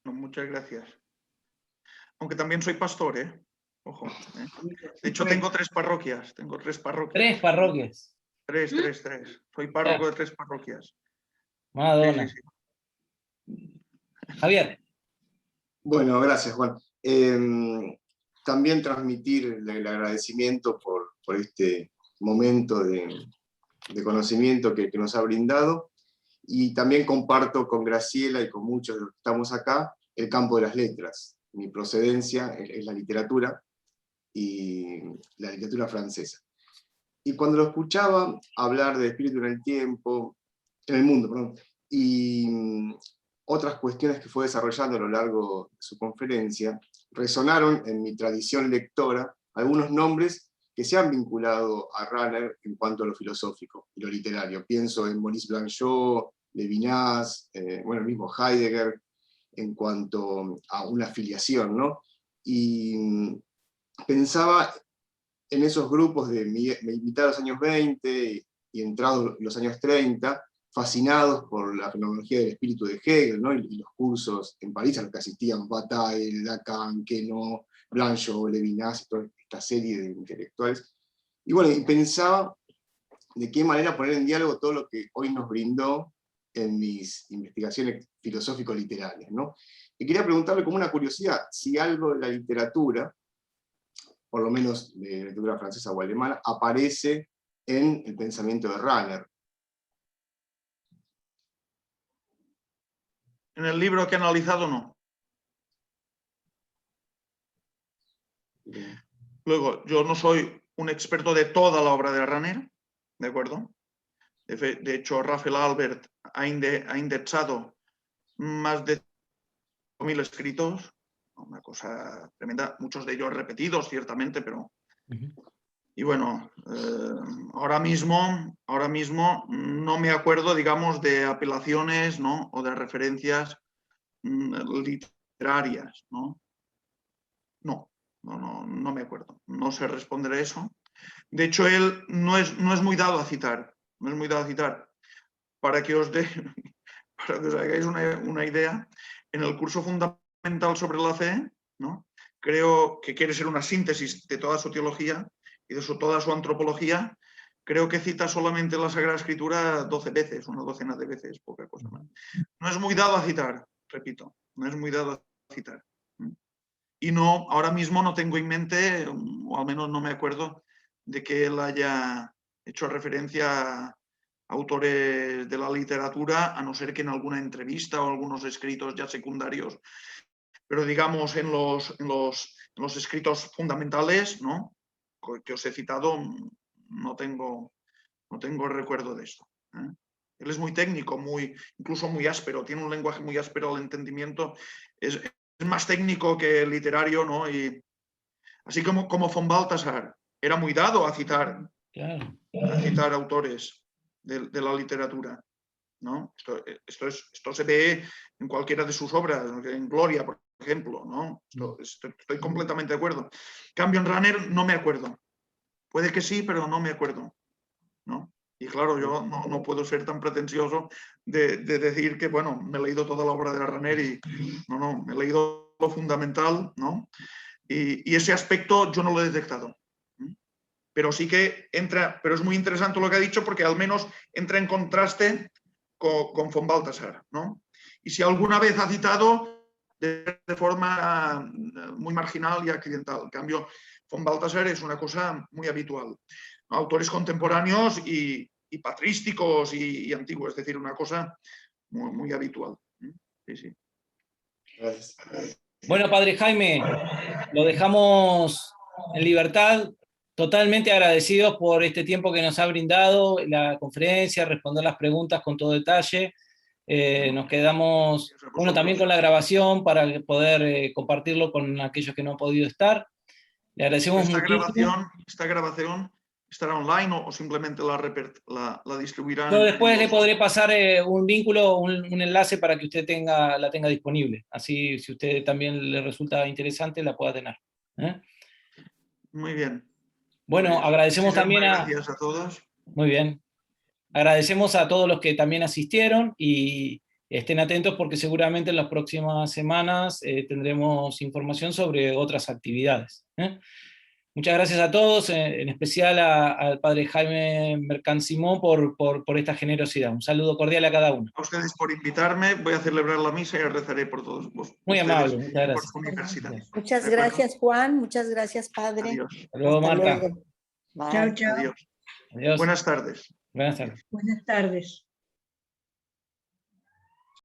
No, muchas gracias. Aunque también soy pastor, ¿eh? Ojo. De hecho, tengo tres parroquias. Tres parroquias. Tres. Soy párroco de 3 parroquias. Madonna. Sí. Javier. Bueno, gracias, Juan. También transmitir el agradecimiento por este momento de conocimiento que nos ha brindado, y también comparto con Graciela y con muchos de los que estamos acá el campo de las letras. Mi procedencia es la literatura, y la literatura francesa. Y cuando lo escuchaba hablar de espíritu en el mundo, y otras cuestiones que fue desarrollando a lo largo de su conferencia, resonaron en mi tradición lectora algunos nombres que se han vinculado a Rahner en cuanto a lo filosófico y lo literario. Pienso en Maurice Blanchot, Levinas, el mismo Heidegger, en cuanto a una filiación, ¿no? Y pensaba en esos grupos de mitad de los años 20 y entrados los años 30, fascinados por la fenomenología del espíritu de Hegel, ¿no? Y los cursos en París a los que asistían Bataille, Lacan, Queneau, Blanchot, Levinas, y toda esta serie de intelectuales. Y bueno, y pensaba de qué manera poner en diálogo todo lo que hoy nos brindó en mis investigaciones filosófico-literarias, ¿no? Y quería preguntarle como una curiosidad, si algo de la literatura, por lo menos de literatura francesa o alemana, aparece en el pensamiento de Rahner. En el libro que he analizado, no. Bien. Luego, yo no soy un experto de toda la obra de Rahner, ¿de acuerdo? De hecho, Rafael Albert ha indexado más de 5.000 escritos, una cosa tremenda, muchos de ellos repetidos, ciertamente, pero... Y bueno, ahora mismo no me acuerdo, digamos, de apelaciones, ¿no? O de referencias literarias, ¿no? No me acuerdo. No sé responder a eso. De hecho, él no es muy dado a citar. No es muy dado a citar. Para que os hagáis una idea, en el curso fundamental sobre la fe, ¿no? Creo que quiere ser una síntesis de toda su teología y de toda su antropología. Creo que cita solamente la Sagrada Escritura 12 veces, una docena de veces, poca cosa más. No es muy dado a citar, repito, no es muy dado a citar. Y no, ahora mismo no tengo en mente, o al menos no me acuerdo, de que él haya hecho referencia a autores de la literatura, a no ser que en alguna entrevista o algunos escritos ya secundarios, pero digamos en los escritos fundamentales, ¿no?, que os he citado, no tengo recuerdo de esto. Él es muy técnico, incluso muy áspero, tiene un lenguaje muy áspero al entendimiento, es más técnico que literario, ¿no? Y así como von Balthasar era muy dado a citar, autores de la literatura, ¿no? Esto se ve en cualquiera de sus obras, en Gloria, por ejemplo, ¿no? Estoy completamente de acuerdo. En cambio, en Runner no me acuerdo. Puede que sí, pero no me acuerdo, ¿no? Y claro, yo no puedo ser tan pretencioso de decir que, bueno, me he leído toda la obra de Runner y no, me he leído lo fundamental, ¿no? Y ese aspecto yo no lo he detectado. Pero sí que entra, pero es muy interesante lo que ha dicho porque al menos entra en contraste con von Balthasar, ¿no? Y si alguna vez ha citado de forma muy marginal y accidental. En cambio, von Balthasar es una cosa muy habitual. Autores contemporáneos y patrísticos y antiguos, es decir, una cosa muy, muy habitual. Sí, sí. Gracias. Bueno, padre Jaime, lo dejamos en libertad, totalmente agradecidos por este tiempo que nos ha brindado la conferencia, responder las preguntas con todo detalle. Nos quedamos, bueno, también con la grabación para poder compartirlo con aquellos que no han podido estar. Le agradecemos muchísimo. ¿Esta grabación estará online o simplemente la distribuirán? Yo después le podré pasar un vínculo, un enlace para que usted la tenga disponible. Así, si usted también le resulta interesante, la pueda tener. Muy bien. Bueno, Pues, agradecemos también gracias a todos. Muy bien. Agradecemos a todos los que también asistieron y estén atentos porque seguramente en las próximas semanas tendremos información sobre otras actividades. Muchas gracias a todos, en especial al padre Jaime Mercant Simón por esta generosidad. Un saludo cordial a cada uno. A ustedes por invitarme, voy a celebrar la misa y rezaré por todos Muy amable, muchas gracias. Por su universidad. Muchas gracias, Juan. Muchas gracias, padre. Adiós. Hasta luego, Marta. Luego. Bye. Chao, chao. Adiós. Adiós. Buenas tardes. Buenas tardes. Buenas tardes.